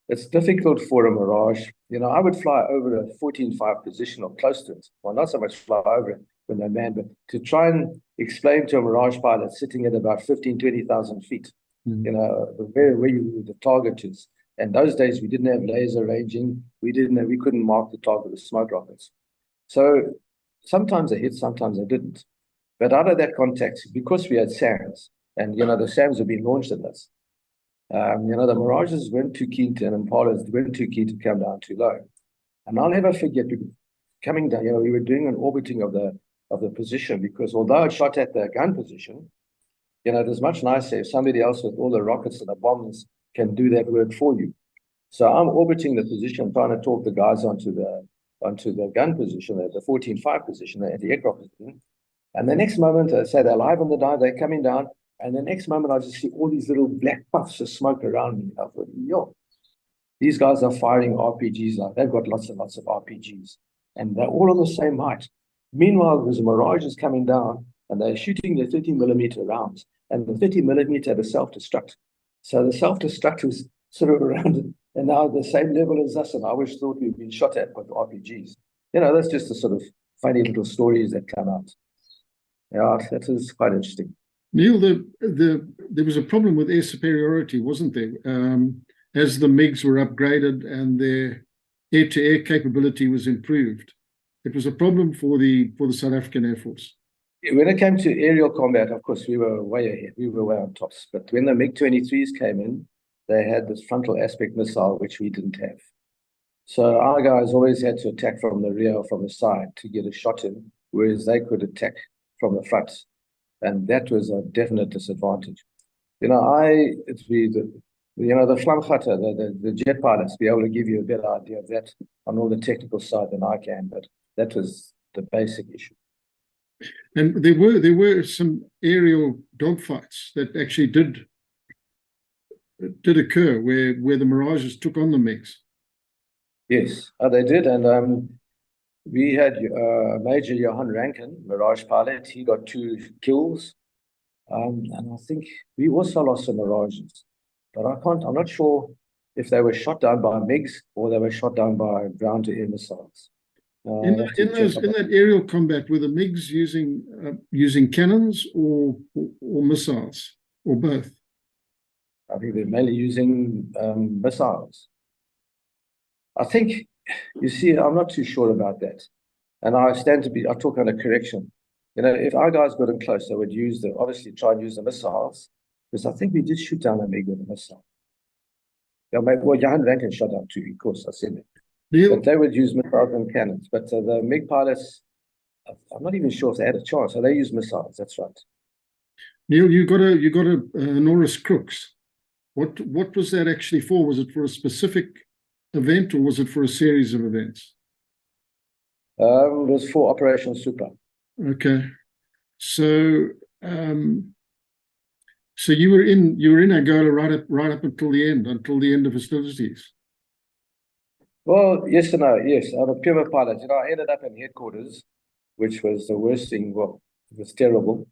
It's difficult for a Mirage. I would fly over a 14.5 position or close to it. Well, not so much fly over it, when they manned, but to try and explain to a Mirage pilot sitting at about 20,000 feet, you know, where the target is. And those days we didn't have laser ranging. We couldn't mark the target with smoke rockets. So sometimes they hit, sometimes they didn't. But out of that context, because we had SAMs, and you know the SAMs have been launched at this, you know, the Mirages weren't too keen to, and Impalas weren't too keen to come down too low. And I'll never forget coming down. You know, we were doing an orbiting of the position, because although it shot at the gun position, you know, it was much nicer if somebody else with all the rockets and the bombs can do that work for you. So I'm orbiting the position, trying to talk the guys onto the gun position, the 14-5 position, the anti-aircraft position. And the next moment, I say they're live on the dive, they're coming down. And the next moment, I just see all these little black puffs of smoke around me. I thought, yo, these guys are firing RPGs. Like they've got lots and lots of RPGs. And they're all on the same height. Meanwhile, there's a Mirages coming down, and they're shooting their 30mm rounds. And the 30mm had a self-destruct. So the self-destruct was sort of around it, and now at the same level as us. And I always thought we'd been shot at with RPGs. You know, that's just the sort of funny little stories that come out. Yeah, that is quite interesting. Neil, there was a problem with air superiority, wasn't there? As the MiGs were upgraded and their air-to-air capability was improved, it was a problem for the South African Air Force. When it came to aerial combat, of course, we were way ahead. We were way on tops. But when the MiG-23s came in, they had this frontal aspect missile, which we didn't have. So our guys always had to attack from the rear or from the side to get a shot in, whereas they could attack from the front. And that was a definite disadvantage. You know, the Plum, the jet pilots be able to give you a better idea of that on all the technical side than I can, but that was the basic issue. And there were some aerial dogfights that actually did occur where the Mirages took on the MiGs. Yes, they did, and we had Major Johan Rankin, Mirage pilot. He got 2 kills, and I think we also lost some Mirages, but I'm not sure if they were shot down by MiGs or they were shot down by ground-to-air missiles. In that aerial combat, were the MiGs using cannons or missiles, or both? I think they're mainly using missiles. I think, you see, I'm not too sure about that. And I talk under correction. You know, if our guys got in close, they would obviously try and use the missiles, because I think we did shoot down a MiG with a missile. Yeah, well, Johan Rankin shot down 2, of course, I said that. Neil, but they would use missiles and cannons. But the MiG pilots, I'm not even sure if they had a chance. So they use missiles, that's right. Neil, you got a Honoris Crux. What was that actually for? Was it for a specific event, or was it for a series of events? It was for Operation Super. Okay, so so you were in Angola right up until the end of hostilities. Well, yes and no. Yes, I'm a Puma pilot. You know, I ended up in headquarters, which was the worst thing. Well, it was terrible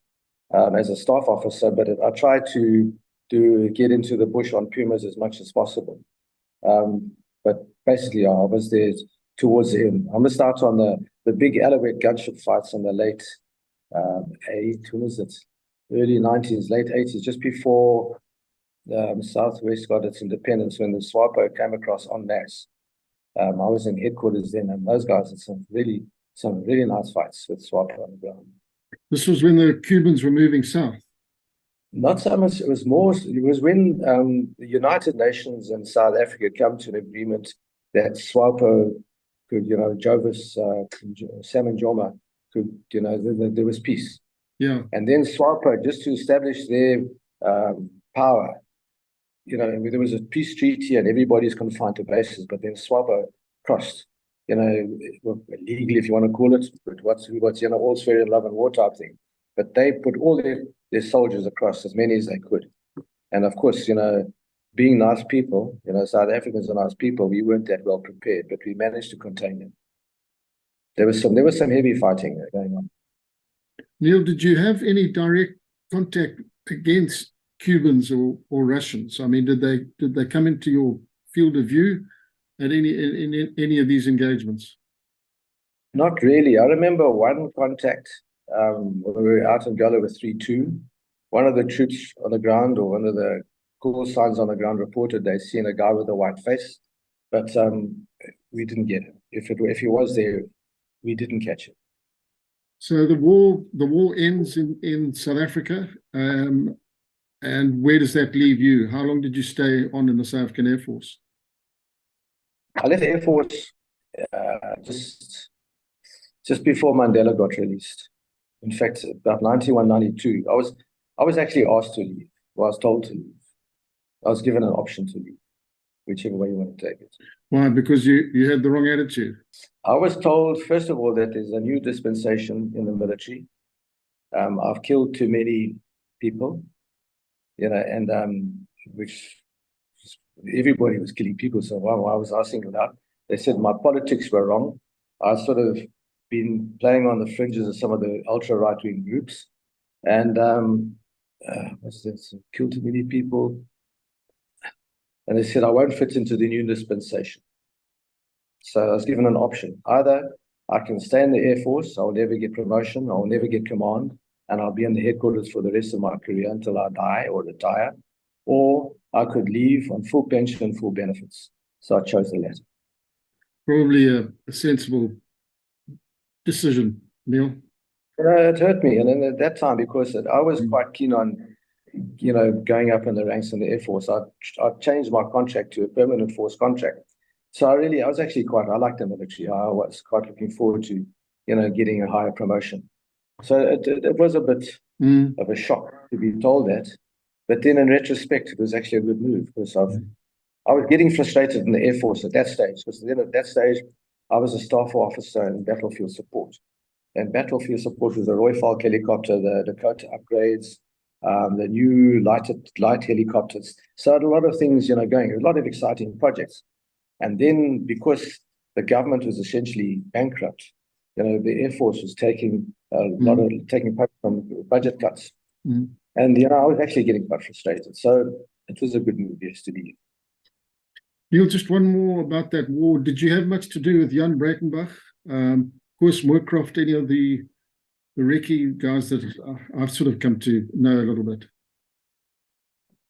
as a staff officer, but I tried to get into the bush on Pumas as much as possible. But basically, I was there towards the end. I missed out on the big Alouette gunship fights in the late early 90s, late 80s, just before Southwest got its independence, when the SWAPO came across en masse. I was in headquarters then, and those guys had some really nice fights with SWAPO on the ground. This was when the Cubans were moving south. Not so much. It was when the United Nations and South Africa come to an agreement that SWAPO could, you know, Jovis, Sam and Jamba could, you know, there was peace. Yeah. And then SWAPO, just to establish their power, you know, there was a peace treaty and everybody's confined to bases, but then SWAPO crossed, you know, legally, if you want to call it, but what's you know, all's fair in love and war type thing. But they put all their soldiers across, as many as they could. And of course, you know, being nice people, you know, South Africans are nice people, we weren't that well prepared, but we managed to contain them. There was some heavy fighting going on. Neil, did you have any direct contact against Cubans or Russians? I mean, did they come into your field of view at any of these engagements? Not really. I remember one contact when we were out in Angola with 3-2, one of the troops on the ground, or one of the call signs on the ground, reported they'd seen a guy with a white face, but we didn't get him. If he was there, we didn't catch him. So the war ends in South Africa, and where does that leave you? How long did you stay on in the South African Air Force? I left the Air Force just before Mandela got released. In fact, about 91, 92, I was actually asked to leave. Well, I was told to leave. I was given an option to leave, whichever way you want to take it. Why? Because you had the wrong attitude. I was told, first of all, that there's a new dispensation in the military. I've killed too many people, and which everybody was killing people. So while I was asking it out, they said my politics were wrong. I sort of been playing on the fringes of some of the ultra right-wing groups, and what's this? Killed too many people. And they said I won't fit into the new dispensation. So I was given an option. Either I can stay in the Air Force, I'll never get promotion, I'll never get command, and I'll be in the headquarters for the rest of my career until I die or retire, or I could leave on full pension and full benefits. So I chose the latter. Probably a sensible decision, Neil. It hurt me, and then at that time, because I was quite keen on, going up in the ranks in the Air Force, I changed my contract to a permanent force contract. So I liked the military. I was quite looking forward to, getting a higher promotion. So it was a bit of a shock to be told that. But then in retrospect, it was actually a good move, because I was getting frustrated in the Air Force at that stage, because then at that stage, I was a staff officer in battlefield support. And battlefield support was the Roy Falk helicopter, the Dakota upgrades, the new light helicopters. So I had a lot of things, going, a lot of exciting projects. And then because the government was essentially bankrupt, the Air Force was taking from budget cuts. And, I was actually getting quite frustrated. So it was a good move, yes, to leave. Neil, just one more about that war. Did you have much to do with Jan Breitenbach? Koos Moorcroft, any of the recce guys that I've sort of come to know a little bit?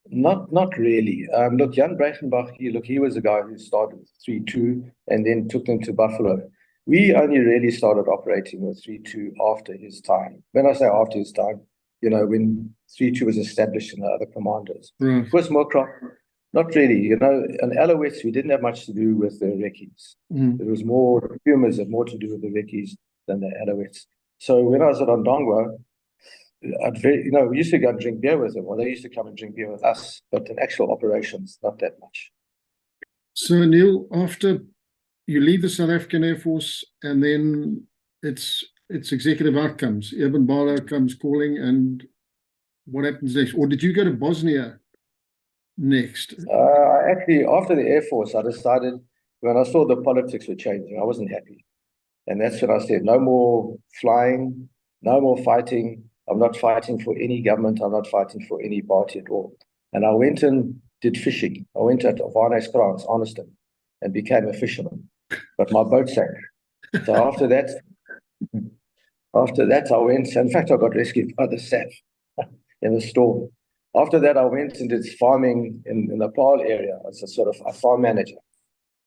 Not really. Look, Jan Breitenbach, he was a guy who started with 3-2 and then took them to Buffalo. We only really started operating with 3-2 after his time. When I say after his time, when 3-2 was established in the other commanders. Right. Koos Moorcroft, not really. In Alouettes, we didn't have much to do with the recce's. It was more, the Pumas had more to do with the recce's than the Alouettes. So when I was at Ondongwa, we used to go and drink beer with them, or they used to come and drink beer with us, but in actual operations, not that much. So, Neil, after you leave the South African Air Force, and then it's executive outcomes, Eben Barlow comes calling, and what happens next? Or did you go to Bosnia next? Actually, after the Air Force, I decided, when I saw the politics were changing, I wasn't happy. And that's when I said, no more flying, no more fighting. I'm not fighting for any government. I'm not fighting for any party at all. And I went and did fishing. I went at Honoris Crux, Honeston, and became a fisherman. But my boat sank. So after that, I went. In fact, I got rescued by the SAAF in a storm. After that, I went and did farming in the Paarl area as a sort of a farm manager.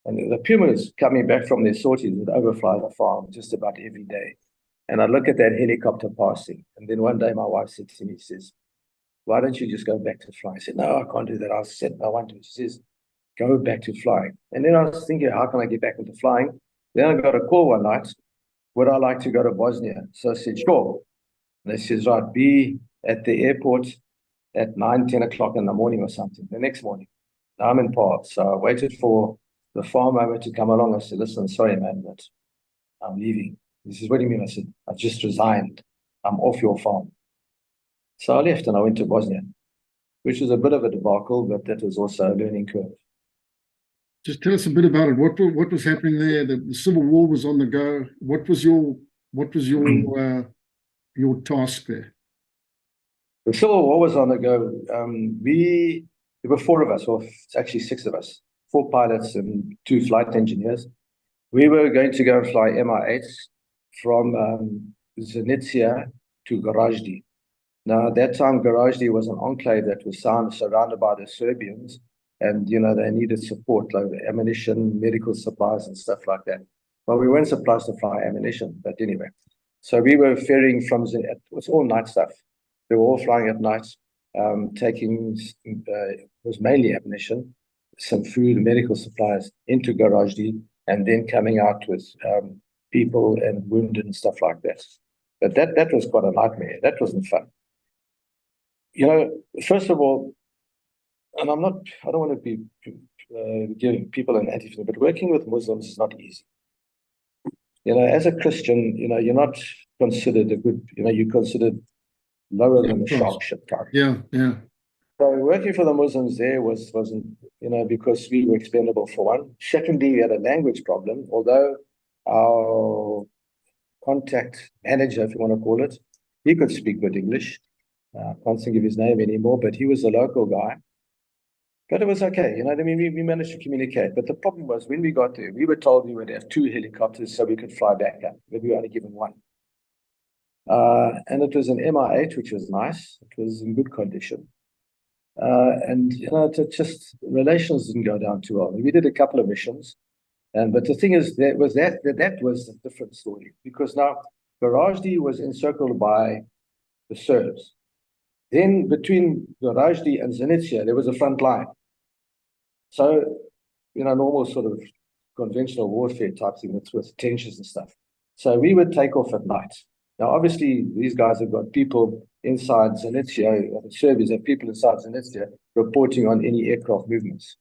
And the Pumas coming back from their sorties would overfly the farm just about every day. And I look at that helicopter passing. And then one day my wife said to me, she says, why don't you just go back to flying? I said, no, I can't do that. I said, I want to. She says, go back to flying. And then I was thinking, how can I get back into flying? Then I got a call one night. Would I like to go to Bosnia? So I said, sure. And they says, right, be at the airport at 9, 10 o'clock in the morning or something, the next morning. Now I'm in Paarl. So I waited for the farm owner to come along. I said, listen, sorry, man, but I'm leaving. He says, what do you mean? I said, I just resigned. I'm off your farm. So I left and I went to Bosnia, which was a bit of a debacle, but that was also a learning curve. Just tell us a bit about it. What was happening there? The Civil War was on the go. What was your task there? The Civil War was on the go. There were 4 of us, or it's actually 6 of us, 4 pilots and 2 flight engineers. We were going to go and fly Mi-8s from Zanitsia to Gorazde. Now, at that time, Gorazde was an enclave that was surrounded by the Serbians, and they needed support, like ammunition, medical supplies, and stuff like that. Well, we weren't supposed to fly ammunition, but anyway. So we were ferrying from it was all night stuff. They were all flying at night, taking was mainly ammunition, some food, medical supplies into Gorazde, and then coming out with people and wounded and stuff like that. But that was quite a nightmare. That wasn't fun. First of all, and I don't want to be giving people an anti-feeling, but working with Muslims is not easy. As a Christian, you're not considered a good, you're considered lower than the shark ship type. Yeah. So working for the Muslims there wasn't, because we were expendable for one. Secondly, we had a language problem, although our contact manager, if you want to call it, he could speak good English. I can't think of his name anymore, but he was a local guy. But it was okay, we managed to communicate. But the problem was when we got there, we were told we would have 2 helicopters so we could fly back up, but we were only given 1. And it was an MI8, which was nice. It was in good condition. And it just relations didn't go down too well. We did a couple of missions, but the thing is that was a different story, because now Gorazde was encircled by the Serbs. Then between Gorazde and Zenica, there was a front line. So, normal sort of conventional warfare type thing with trenches and stuff. So we would take off at night. Now, obviously, these guys have got people inside Zenica, the Serbians have people inside Zenica reporting on any aircraft movements.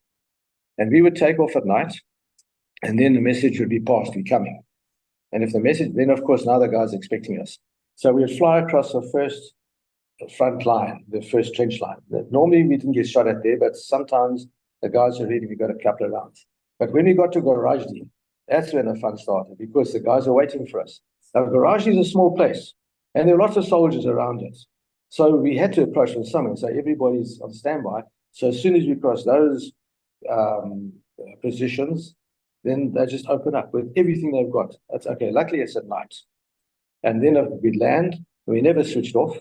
And we would take off at night, and then the message would be passed, we're coming. And if the message, then of course, now the guys are expecting us. So we would fly across the first front line, the first trench line. Normally we didn't get shot at there, but sometimes the guys are ready, we got a couple of rounds. But when we got to Gorazde, that's when the fun started, because the guys are waiting for us. Now, Gorazde is a small place, and there are lots of soldiers around us. So we had to approach with someone, so everybody's on standby. So as soon as we cross those positions, then they just open up with everything they've got. That's okay. Luckily, it's at night. And then we land, we never switched off.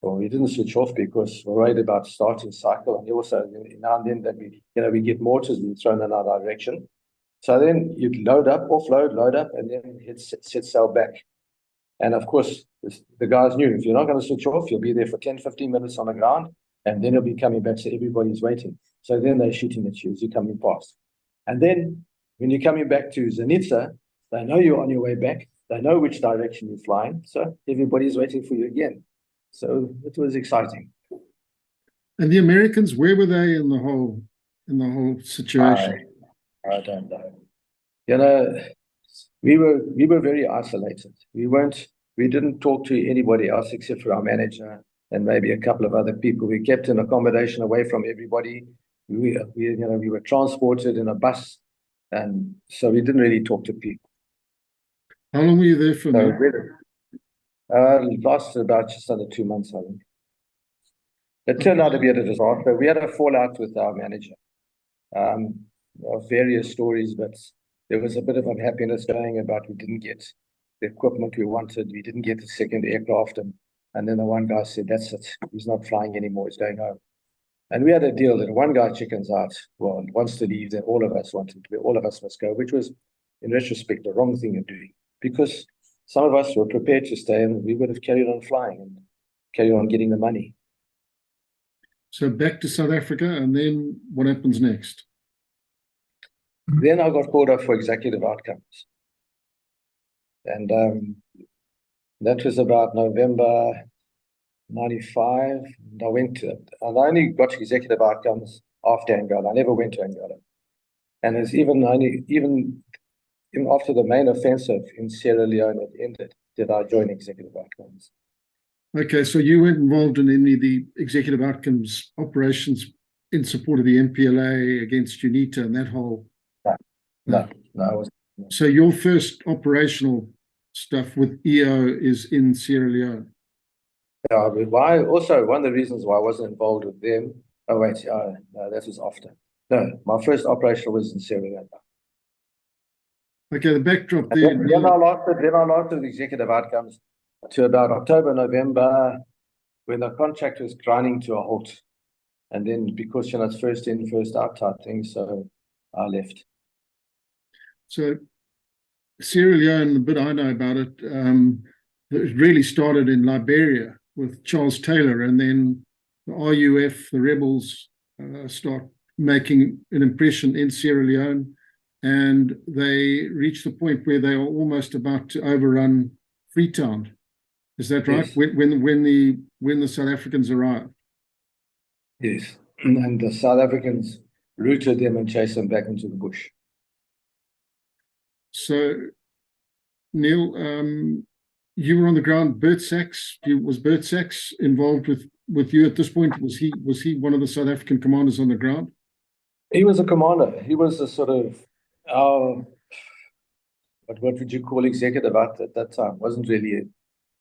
Well, we didn't switch off because we're worried about starting cycle, and also now and then that we get mortars being thrown in our direction. So then you'd load up, offload, load up, and then set sail back. And of course, the guys knew if you're not going to switch off, you'll be there for 10, 15 minutes on the ground, and then you'll be coming back, so everybody's waiting. So then they're shooting at you as you're coming past. And then when you're coming back to Zenica, they know you're on your way back. They know which direction you're flying, so everybody's waiting for you again. So it was exciting. And the Americans, where were they in the whole situation? I don't know. We were very isolated. We didn't talk to anybody else except for our manager and maybe a couple of other people. We kept in accommodation away from everybody. We were transported in a bus, and so we didn't really talk to people. How long were you there for? Lasted about just under 2 months, I think. It turned out to be a disaster. We had a fallout with our manager. Of various stories, but there was a bit of unhappiness going about we didn't get the equipment we wanted. We didn't get the second aircraft, and then the one guy said, that's it. He's not flying anymore. He's going home. And we had a deal that one guy chickens out, well, wants to leave, then all of us must go, which was, in retrospect, the wrong thing of doing, because some of us were prepared to stay, and we would have carried on flying and carried on getting the money. So back to South Africa, and then what happens next? Then I got called up for executive outcomes. And that was about November 95. And I only got executive outcomes after Angola. I never went to Angola. And it's even after the main offensive in Sierra Leone had ended, did I join executive outcomes. Okay, so you weren't involved in any of the executive outcomes operations in support of the MPLA against UNITA and that whole... No, I wasn't. So your first operational stuff with EO is in Sierra Leone? Yeah, but why? Also, one of the reasons why I wasn't involved with them... Oh, wait, no, that was after. No, my first operation was in Sierra Leone. Okay, the backdrop there... Then I lasted the executive outcomes to about October, November, when the contract was grinding to a halt. And then because, it's first in, first out type thing, so I left. So Sierra Leone, the bit I know about it, it really started in Liberia with Charles Taylor, and then the RUF, the rebels, start making an impression in Sierra Leone, and they reach the point where they are almost about to overrun Freetown. Is that right? Yes. When the South Africans arrived? Yes, and the South Africans routed them and chased them back into the bush. So, Neall, you were on the ground. Bert Sachs, was Bert Sachs involved with you at this point? Was he one of the South African commanders on the ground? He was a commander. He was a sort of what would you call executive at that time? Wasn't really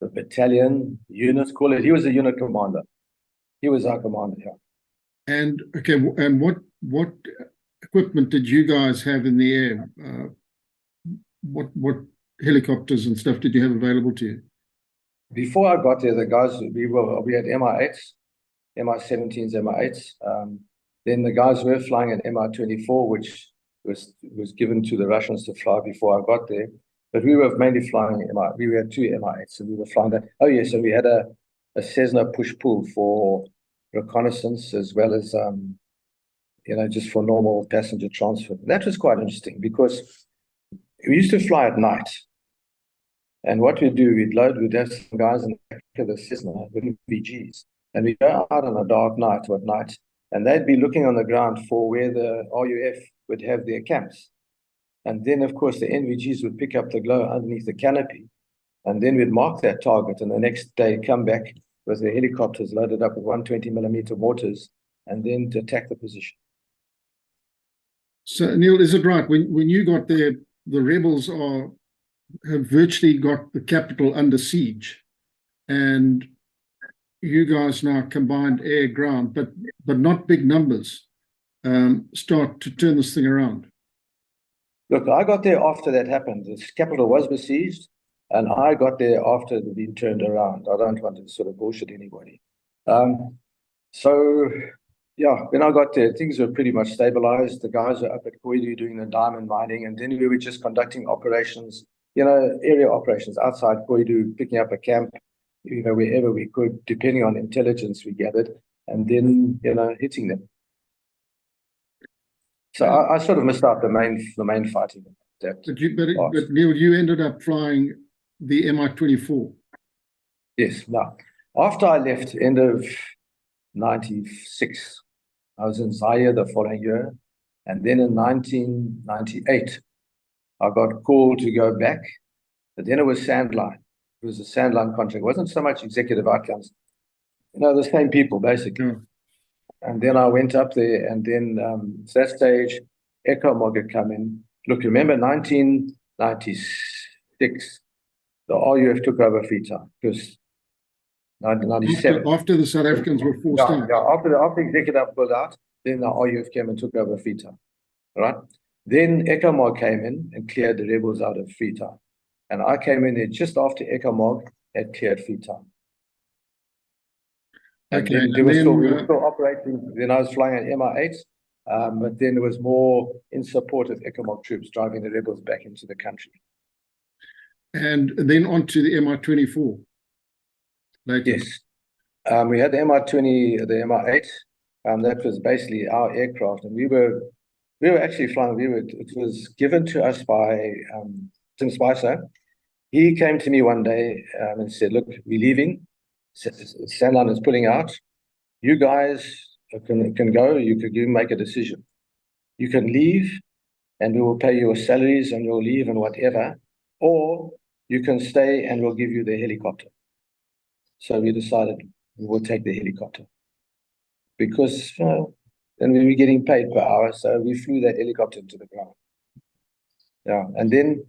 a battalion unit, call it. He was a unit commander. He was our commander, yeah. And okay, and what equipment did you guys have in the air? What helicopters and stuff did you have available to you? Before I got there, the guys we had Mi-8s, Mi-17s, Mi-8s. Then the guys were flying an Mi-24, which was given to the Russians to fly before I got there. But we were mainly flying we had two Mi-8s, and we were flying that. Oh yes, and we had a Cessna push-pull for reconnaissance, as well as just for normal passenger transfer. That was quite interesting because we used to fly at night. And what we'd do, we'd have some guys in the back of the Cessna with VGs, and we'd go out on a dark night or at night, and they'd be looking on the ground for where the RUF would have their camps. And then, of course, the NVGs would pick up the glow underneath the canopy, and then we'd mark that target, and the next day come back with the helicopters loaded up with 120mm mortars, and then to attack the position. So, Neall, is it right, when you got there, the rebels have virtually got the capital under siege, and you guys now combined air ground, but not big numbers, start to turn this thing around? Look, I got there after that happened. The capital was besieged, and I got there after it had been turned around. I don't want to sort of bullshit anybody. So yeah, when I got there, things were pretty much stabilized. The guys were up at Koidu doing the diamond mining, and then we were just conducting operations, area operations outside Koidu, picking up a camp, wherever we could, depending on intelligence we gathered, and then, hitting them. So I sort of missed out the main fighting. But Neall, you ended up flying the Mi-24. Yes. Now, after I left, end of 96, I was in Zaire the following year, and then in 1998, I got called to go back, but then it was Sandline. It was a Sandline contract. It wasn't so much executive outcomes, the same people, basically. Yeah. And then I went up there, and then at that stage, ECOMOG had come in. Look, remember 1996, the RUF took over Freetown. It was 1997. After the South Africans were forced out. Yeah, after the executive pulled out, then the RUF came and took over Freetown. Right? Then ECOMOG came in and cleared the rebels out of Freetown. And I came in there just after ECOMOG had cleared Freetown. Okay. We were still operating. Then I was flying an Mi-8, but then it was more in support of ECOMOG troops driving the rebels back into the country. And then on to the Mi-24. Later. Yes. We had the Mi-20, the Mi-8. That was basically our aircraft, and we were actually flying. It was given to us by Tim Spicer. He came to me one day and said, "Look, we're leaving. Sandline is pulling out. You guys can go. You can make a decision. You can leave, and we will pay your salaries on your leave and whatever, or you can stay and we'll give you the helicopter." So we decided we will take the helicopter because then we were getting paid per hour. So we flew that helicopter to the ground. Yeah, and then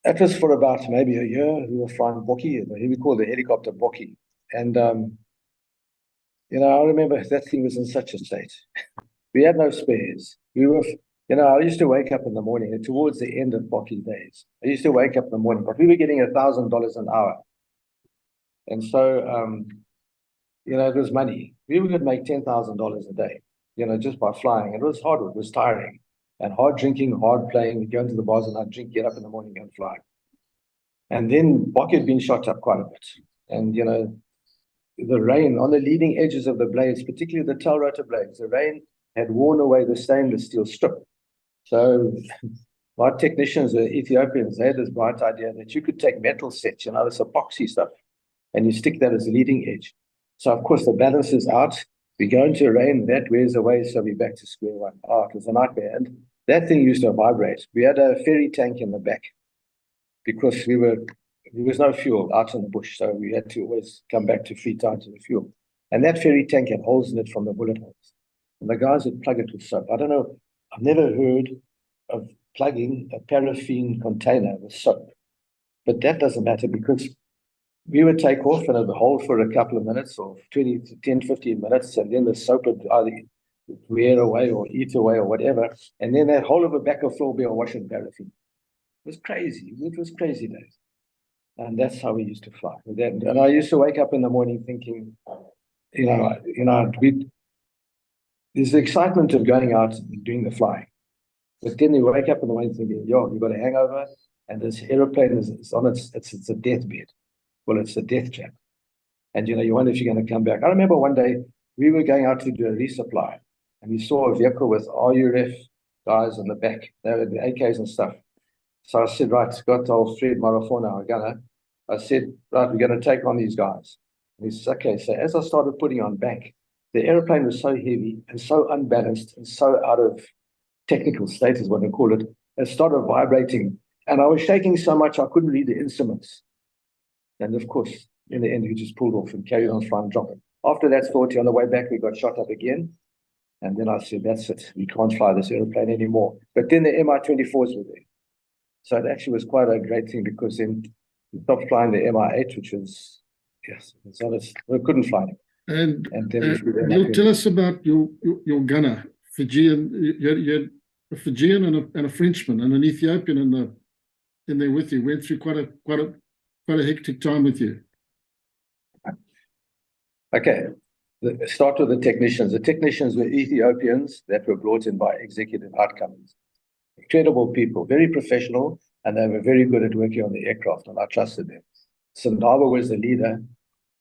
that was for about maybe a year. We were flying Bokkie. We call the helicopter Bokkie. And, I remember that thing was in such a state. We had no spares. We were, I used to wake up in the morning, and towards the end of Bokkie days, I used to wake up in the morning, but we were getting $1,000 an hour. And so, it was money. We would make $10,000 a day, just by flying. It was hard, it was tiring. And hard drinking, hard playing. We'd go into the bars and I'd drink, get up in the morning, go and fly. And then Bok had been shot up quite a bit. And, the rain on the leading edges of the blades, particularly the tail rotor blades, the rain had worn away the stainless steel strip. So my technicians, the Ethiopians, they had this bright idea that you could take metal sets, this epoxy stuff, and you stick that as a leading edge. So, of course, the balance is out. We go into rain, that wears away, so we're back to square one. Oh, it was a nightmare. And that thing used to vibrate. We had a ferry tank in the back because there was no fuel out in the bush, so we had to always come back to free time to the fuel. And that ferry tank had holes in it from the bullet holes. And the guys would plug it with soap. I don't know, I've never heard of plugging a paraffin container with soap. But that doesn't matter because we would take off and it would hold for a couple of minutes or 10, 15 minutes, and then the soap would either wear away or eat away or whatever. And then that whole of the back of the floor would be awash in paraffin. It was crazy. It was crazy days. And that's how we used to fly. And I used to wake up in the morning thinking, there's the excitement of going out and doing the flying. But then you wake up in the morning thinking, you've got a hangover, and this aeroplane is on it's a deathbed. Well, it's a death trap. And, you wonder if you're going to come back. I remember one day we were going out to do a resupply, and we saw a vehicle with RUF guys on the back. They were the AKs and stuff. So I said, right, got old Fred Marafona, I said, right, we're going to take on these guys. And he said, okay. So as I started putting on bank, the airplane was so heavy and so unbalanced and so out of technical state is what they call it. It started vibrating. And I was shaking so much I couldn't read the instruments. And of course, in the end, we just pulled off and carried on flying, dropping. After that 40 on the way back, we got shot up again. And then I said, that's it. We can't fly this airplane anymore. But then the Mi-24s were there. So it actually was quite a great thing because then we stopped flying the Mi-8, which was, yes, it's honest. We couldn't fly it. And then you'll tell us about your gunner, Fijian. You had a Fijian and a Frenchman and an Ethiopian in there with you. Went through quite a hectic time with you. Okay, start with the technicians. The technicians were Ethiopians that were brought in by executive outcomes. Incredible people, very professional, and they were very good at working on the aircraft, and I trusted them. Sandava was the leader,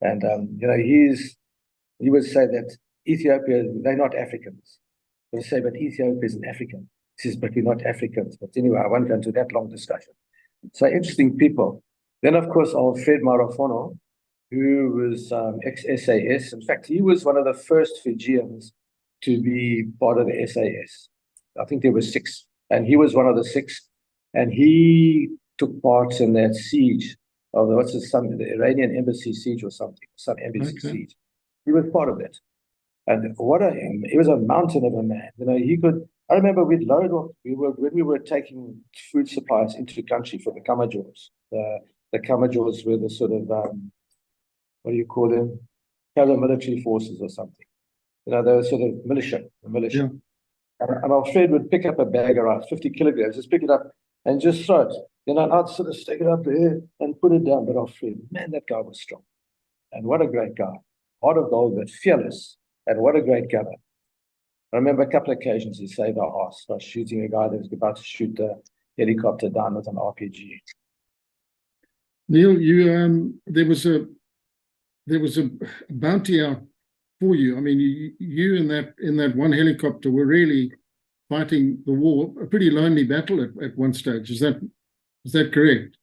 and he would say that Ethiopia, they're not Africans. They would say, but Ethiopia is an African. He says, but we're not Africans. But anyway, I won't go into that long discussion. So interesting people. Then, of course, old Fred Marafono, who was ex-SAS. In fact, he was one of the first Fijians to be part of the SAS. I think there were 6, and he was one of the 6. And he took part in that siege of the Iranian embassy siege or something, some embassy siege. He was part of it. And he was a mountain of a man. I remember we'd load off, when we were taking food supplies into the country for the Kamajors. The Kamajors were the sort of, what do you call them? Paramilitary forces or something. They were sort of militia. Yeah. And our Fred would pick up a bag around 50 kilograms, just pick it up and just throw it. And I'd sort of stick it up there and put it down. But our Fred, man, that guy was strong. And what a great guy. Heart of gold, but fearless. And what a great gunner. I remember a couple of occasions he saved our ass by shooting a guy that was about to shoot the helicopter down with an RPG. Neall, there was a bounty out for you. I mean, you in that one helicopter were really fighting the war, a pretty lonely battle at one stage. Is that correct?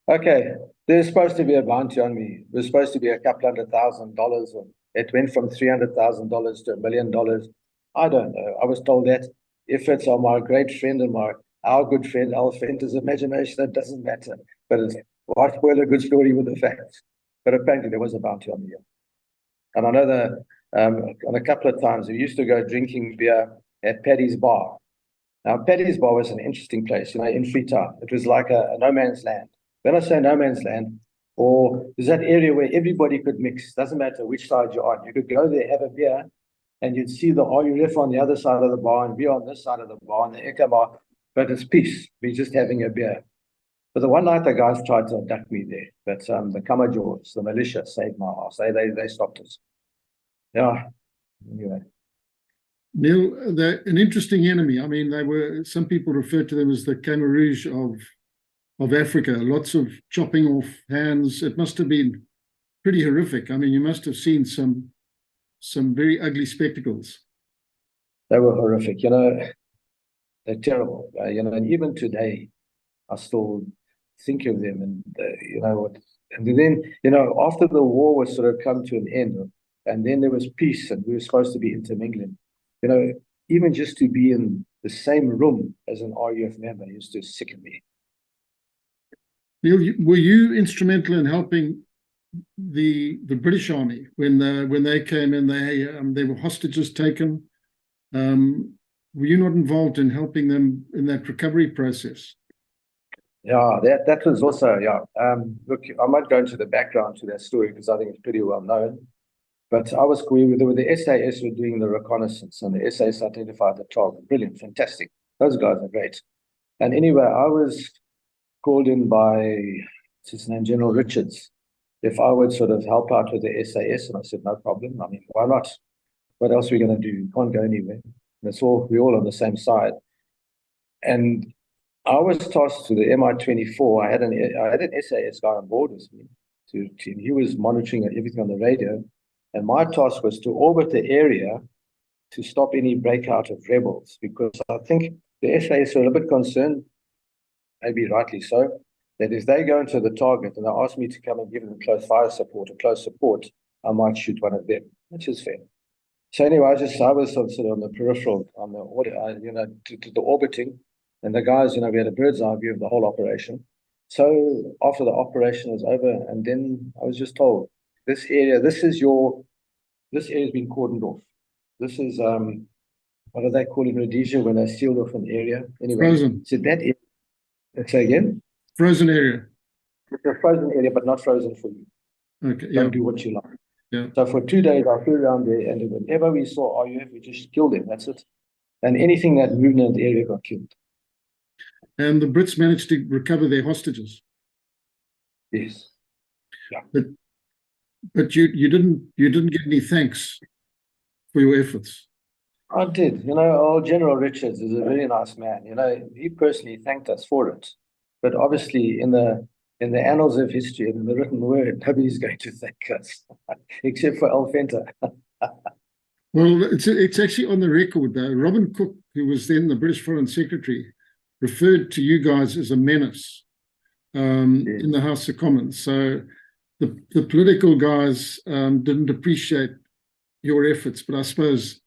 Okay. There's supposed to be a bounty on me. There's supposed to be a couple $100,000. It went from $300,000 to $1 million. I don't know. I was told that if it's on my great friend and our good friend, our friend's imagination, that doesn't matter. But why spoil a good story with the facts? But apparently there was a bounty on me. And I know that on a couple of times we used to go drinking beer at Paddy's Bar. Now, Paddy's Bar was an interesting place, in Freetown. It was like a no man's land. When I say no man's land, or there's that area where everybody could mix. Doesn't matter which side you're on. You could go there, have a beer, and you'd see the RUF on the other side of the bar and we on this side of the bar and the Eka bar. But it's peace. We're just having a beer. But the one night the guys tried to abduct me there, but the Kamajors, the militia, saved my ass. They stopped us. Yeah. Anyway. Neil, they're an interesting enemy. I mean, some people refer to them as the Camargue of Africa. Lots of chopping off hands. It must have been pretty horrific. I mean, you must have seen some very ugly spectacles. They were horrific. You know, they're terrible. You know, and even today, I still think of them. And you know what? And then, you know, after the war was sort of come to an end, and then there was peace, and we were supposed to be intermingling. You know, even just to be in the same room as an RUF member used to sicken me. Neil, were you instrumental in helping the British Army when they came in? They were hostages taken. Were you not involved in helping them in that recovery process? Yeah, that was also, yeah. Look, I might go into the background to that story because I think it's pretty well known. But the SAS were doing the reconnaissance, and the SAS identified the target. Brilliant, fantastic. Those guys are great. And anyway, I was called in by, what's his name, General Richards, if I would sort of help out with the SAS. And I said, no problem. I mean, why not? What else are we going to do? We can't go anywhere. We're all on the same side. And I was tasked to the Mi-24. I had an SAS guy on board with me. He was monitoring everything on the radio. And my task was to orbit the area to stop any breakout of rebels, because I think the SAS were a bit concerned, maybe rightly so, that if they go into the target and they ask me to come and give them close fire support or close support, I might shoot one of them, which is fair. So anyway, I was sort of on the peripheral, on the you know, to the orbiting, and the guys, you know, we had a bird's eye view of the whole operation. So after the operation was over, and then I was just told, this area has been cordoned off. This is what do they call in Rhodesia when they sealed off an area? Anyway, frozen. So that area, say again? Frozen area. It's a frozen area, but not frozen for you. Okay, yeah. Don't do what you like. Yeah. So for 2 days, I flew around there, and whenever we saw RUF, we just killed them. That's it. And anything that moved in the area got killed. And the Brits managed to recover their hostages. Yes. Yeah. But you didn't get any thanks for your efforts. I did. You know, old General Richards is a very nice man. You know, he personally thanked us for it. But obviously, in the annals of history and in the written word, nobody's going to thank us except for Alfenta. Well, it's actually on the record, though. Robin Cook, who was then the British Foreign Secretary, referred to you guys as a menace in the House of Commons. So the political guys didn't appreciate your efforts, but I suppose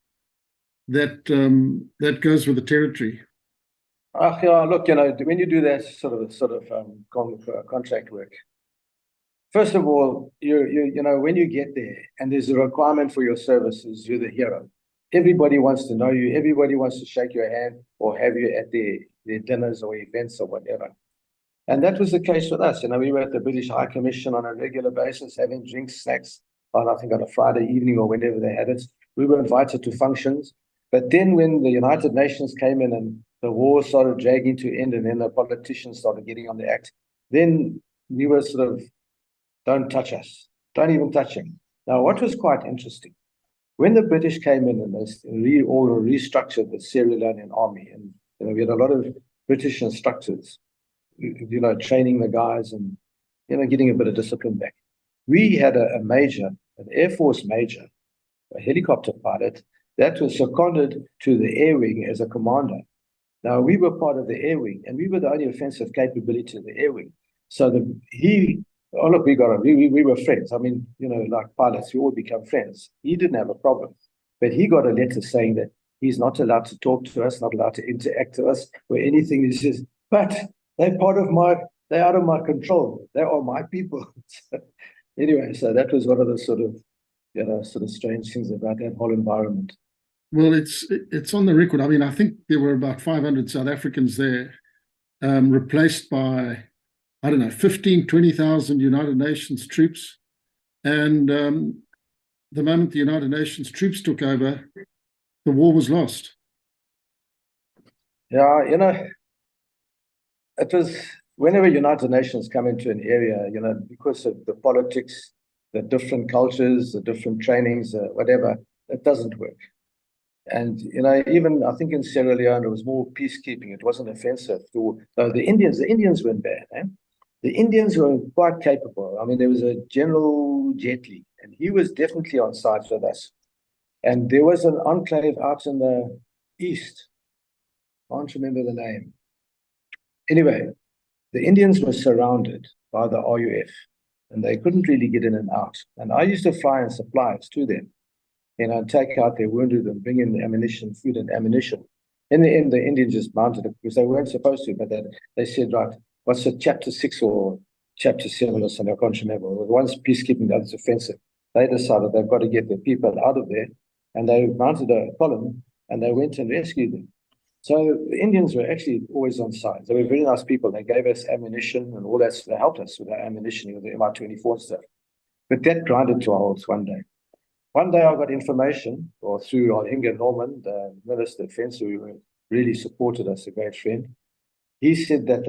that goes with the territory. Yeah, look, you know, when you do that sort of contract work, first of all, you know, when you get there and there's a requirement for your services, you're the hero. Everybody wants to know you. Everybody wants to shake your hand or have you at their dinners or events or whatever. And that was the case with us. You know, we were at the British High Commission on a regular basis, having drinks, snacks, I think on a Friday evening or whenever they had it. We were invited to functions. But then when the United Nations came in and the war started dragging to end, and then the politicians started getting on the act, then we were sort of, don't touch us. Don't even touch him. Now, what was quite interesting, when the British came in and they restructured the Sierra Leone Army, and you know, we had a lot of British instructors, you know, training the guys and, you know, getting a bit of discipline back. We had a major, an Air Force major, a helicopter pilot, that was seconded to the air wing as a commander. Now, we were part of the air wing, and we were the only offensive capability of the air wing. So we were friends. I mean, you know, like pilots, we all become friends. He didn't have a problem, but he got a letter saying that he's not allowed to talk to us, not allowed to interact with us or anything. He says, but they're out of my control. They are my people. Anyway, so that was one of the sort of strange things about that whole environment. Well, it's on the record. I mean, I think there were about 500 South Africans there, replaced by, I don't know, 15, 20,000 United Nations troops. And the moment the United Nations troops took over, the war was lost. Yeah, you know, it was whenever United Nations come into an area, you know, because of the politics, the different cultures, the different trainings, whatever, it doesn't work. And, you know, even I think in Sierra Leone, it was more peacekeeping. It wasn't offensive. The Indians weren't bad. Eh? The Indians were quite capable. I mean, there was a General Jetley, and he was definitely on side with us. And there was an enclave out in the east. I can't remember the name. Anyway, the Indians were surrounded by the RUF, and they couldn't really get in and out. And I used to fly in supplies to them, you know, take out their wounded and bring in ammunition, food and ammunition. In the end, the Indians just mounted it because they weren't supposed to, but they said, right, what's it, chapter 6 or chapter 7 or something, I can't remember. One's peacekeeping, the other's offensive. They decided they've got to get their people out of there, and they mounted a column, and they went and rescued them. So the Indians were actually always on side. They were very nice people. They gave us ammunition and all that. So they helped us with our ammunition, with the Mi-24 and stuff. But that grinded to a halt one day. One day I got information, or through Inga Norman, the Minister of Defense, who really supported us, a great friend. He said that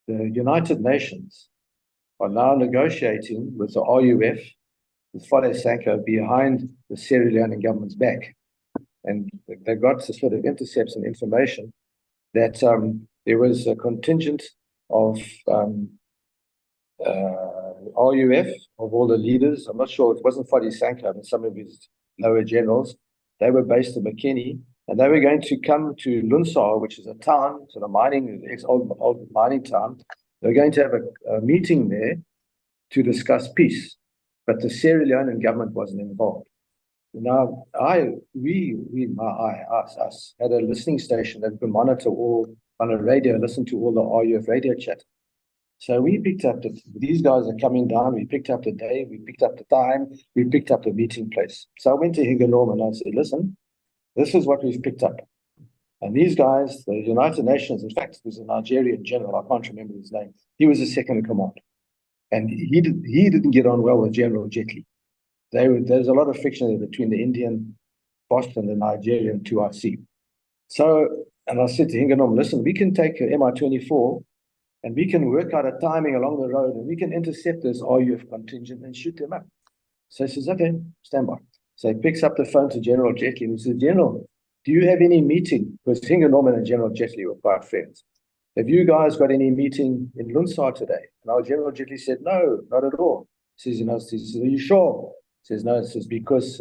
the United Nations are now negotiating with the RUF, with Fode Sanko, behind the Sierra Leone government's back. And they got sort of intercepts and information that there was a contingent of RUF, of all the leaders. I'm not sure, it wasn't Fode Sanko, but some of his lower generals. They were based in Makeni, and they were going to come to Lunsar, which is a town, sort of mining, old mining town. They were going to have a meeting there to discuss peace, but the Sierra Leone government wasn't involved. Now, us had a listening station that could monitor all on a radio, listen to all the RUF radio chat. So we picked up these guys are coming down. We picked up the day, we picked up the time, we picked up the meeting place. So I went to Hinga Norman and I said, listen, this is what we've picked up. And these guys, the United Nations, in fact, it was a Nigerian general, I can't remember his name. He was the second in command. And he didn't get on well with General Jetley. There's a lot of friction there between the Indian boss and the Nigerian 2RC. So, and I said to Hinganom, listen, we can take a Mi-24 and we can work out a timing along the road and we can intercept this RUF contingent and shoot them up. So he says, okay, stand by. So he picks up the phone to General Jetley and he says, General, do you have any meeting? Because Hinganom and General Jetley were quite friends. Have you guys got any meeting in Lunsar today? And our General Jetley said, no, not at all. He says, he says, are you sure? Says no, it says because,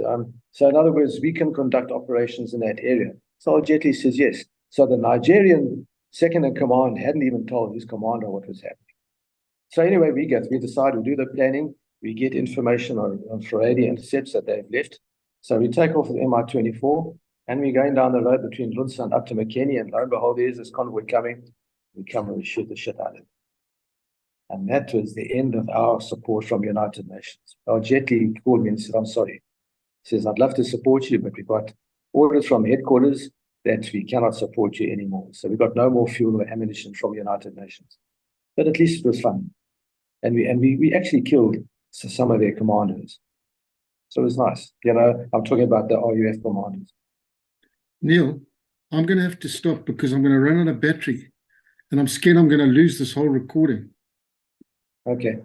so in other words, we can conduct operations in that area. So Jetley says yes. So the Nigerian second in command hadn't even told his commander what was happening. So anyway, we decide, we do the planning, we get information on radio intercepts that they've left. So we take off with Mi-24 and we're going down the road between Lunsar and up to Makeni, and lo and behold, there's this convoy coming. We come and we shoot the shit out of it. And that was the end of our support from United Nations. Our Jetley called me and said, I'm sorry. He says, I'd love to support you, but we've got orders from headquarters that we cannot support you anymore. So we got no more fuel or ammunition from United Nations. But at least it was fun. And we actually killed some of their commanders. So it was nice. You know, I'm talking about the RUF commanders. Neil, I'm going to have to stop because I'm going to run out of battery. And I'm scared I'm going to lose this whole recording. Okay.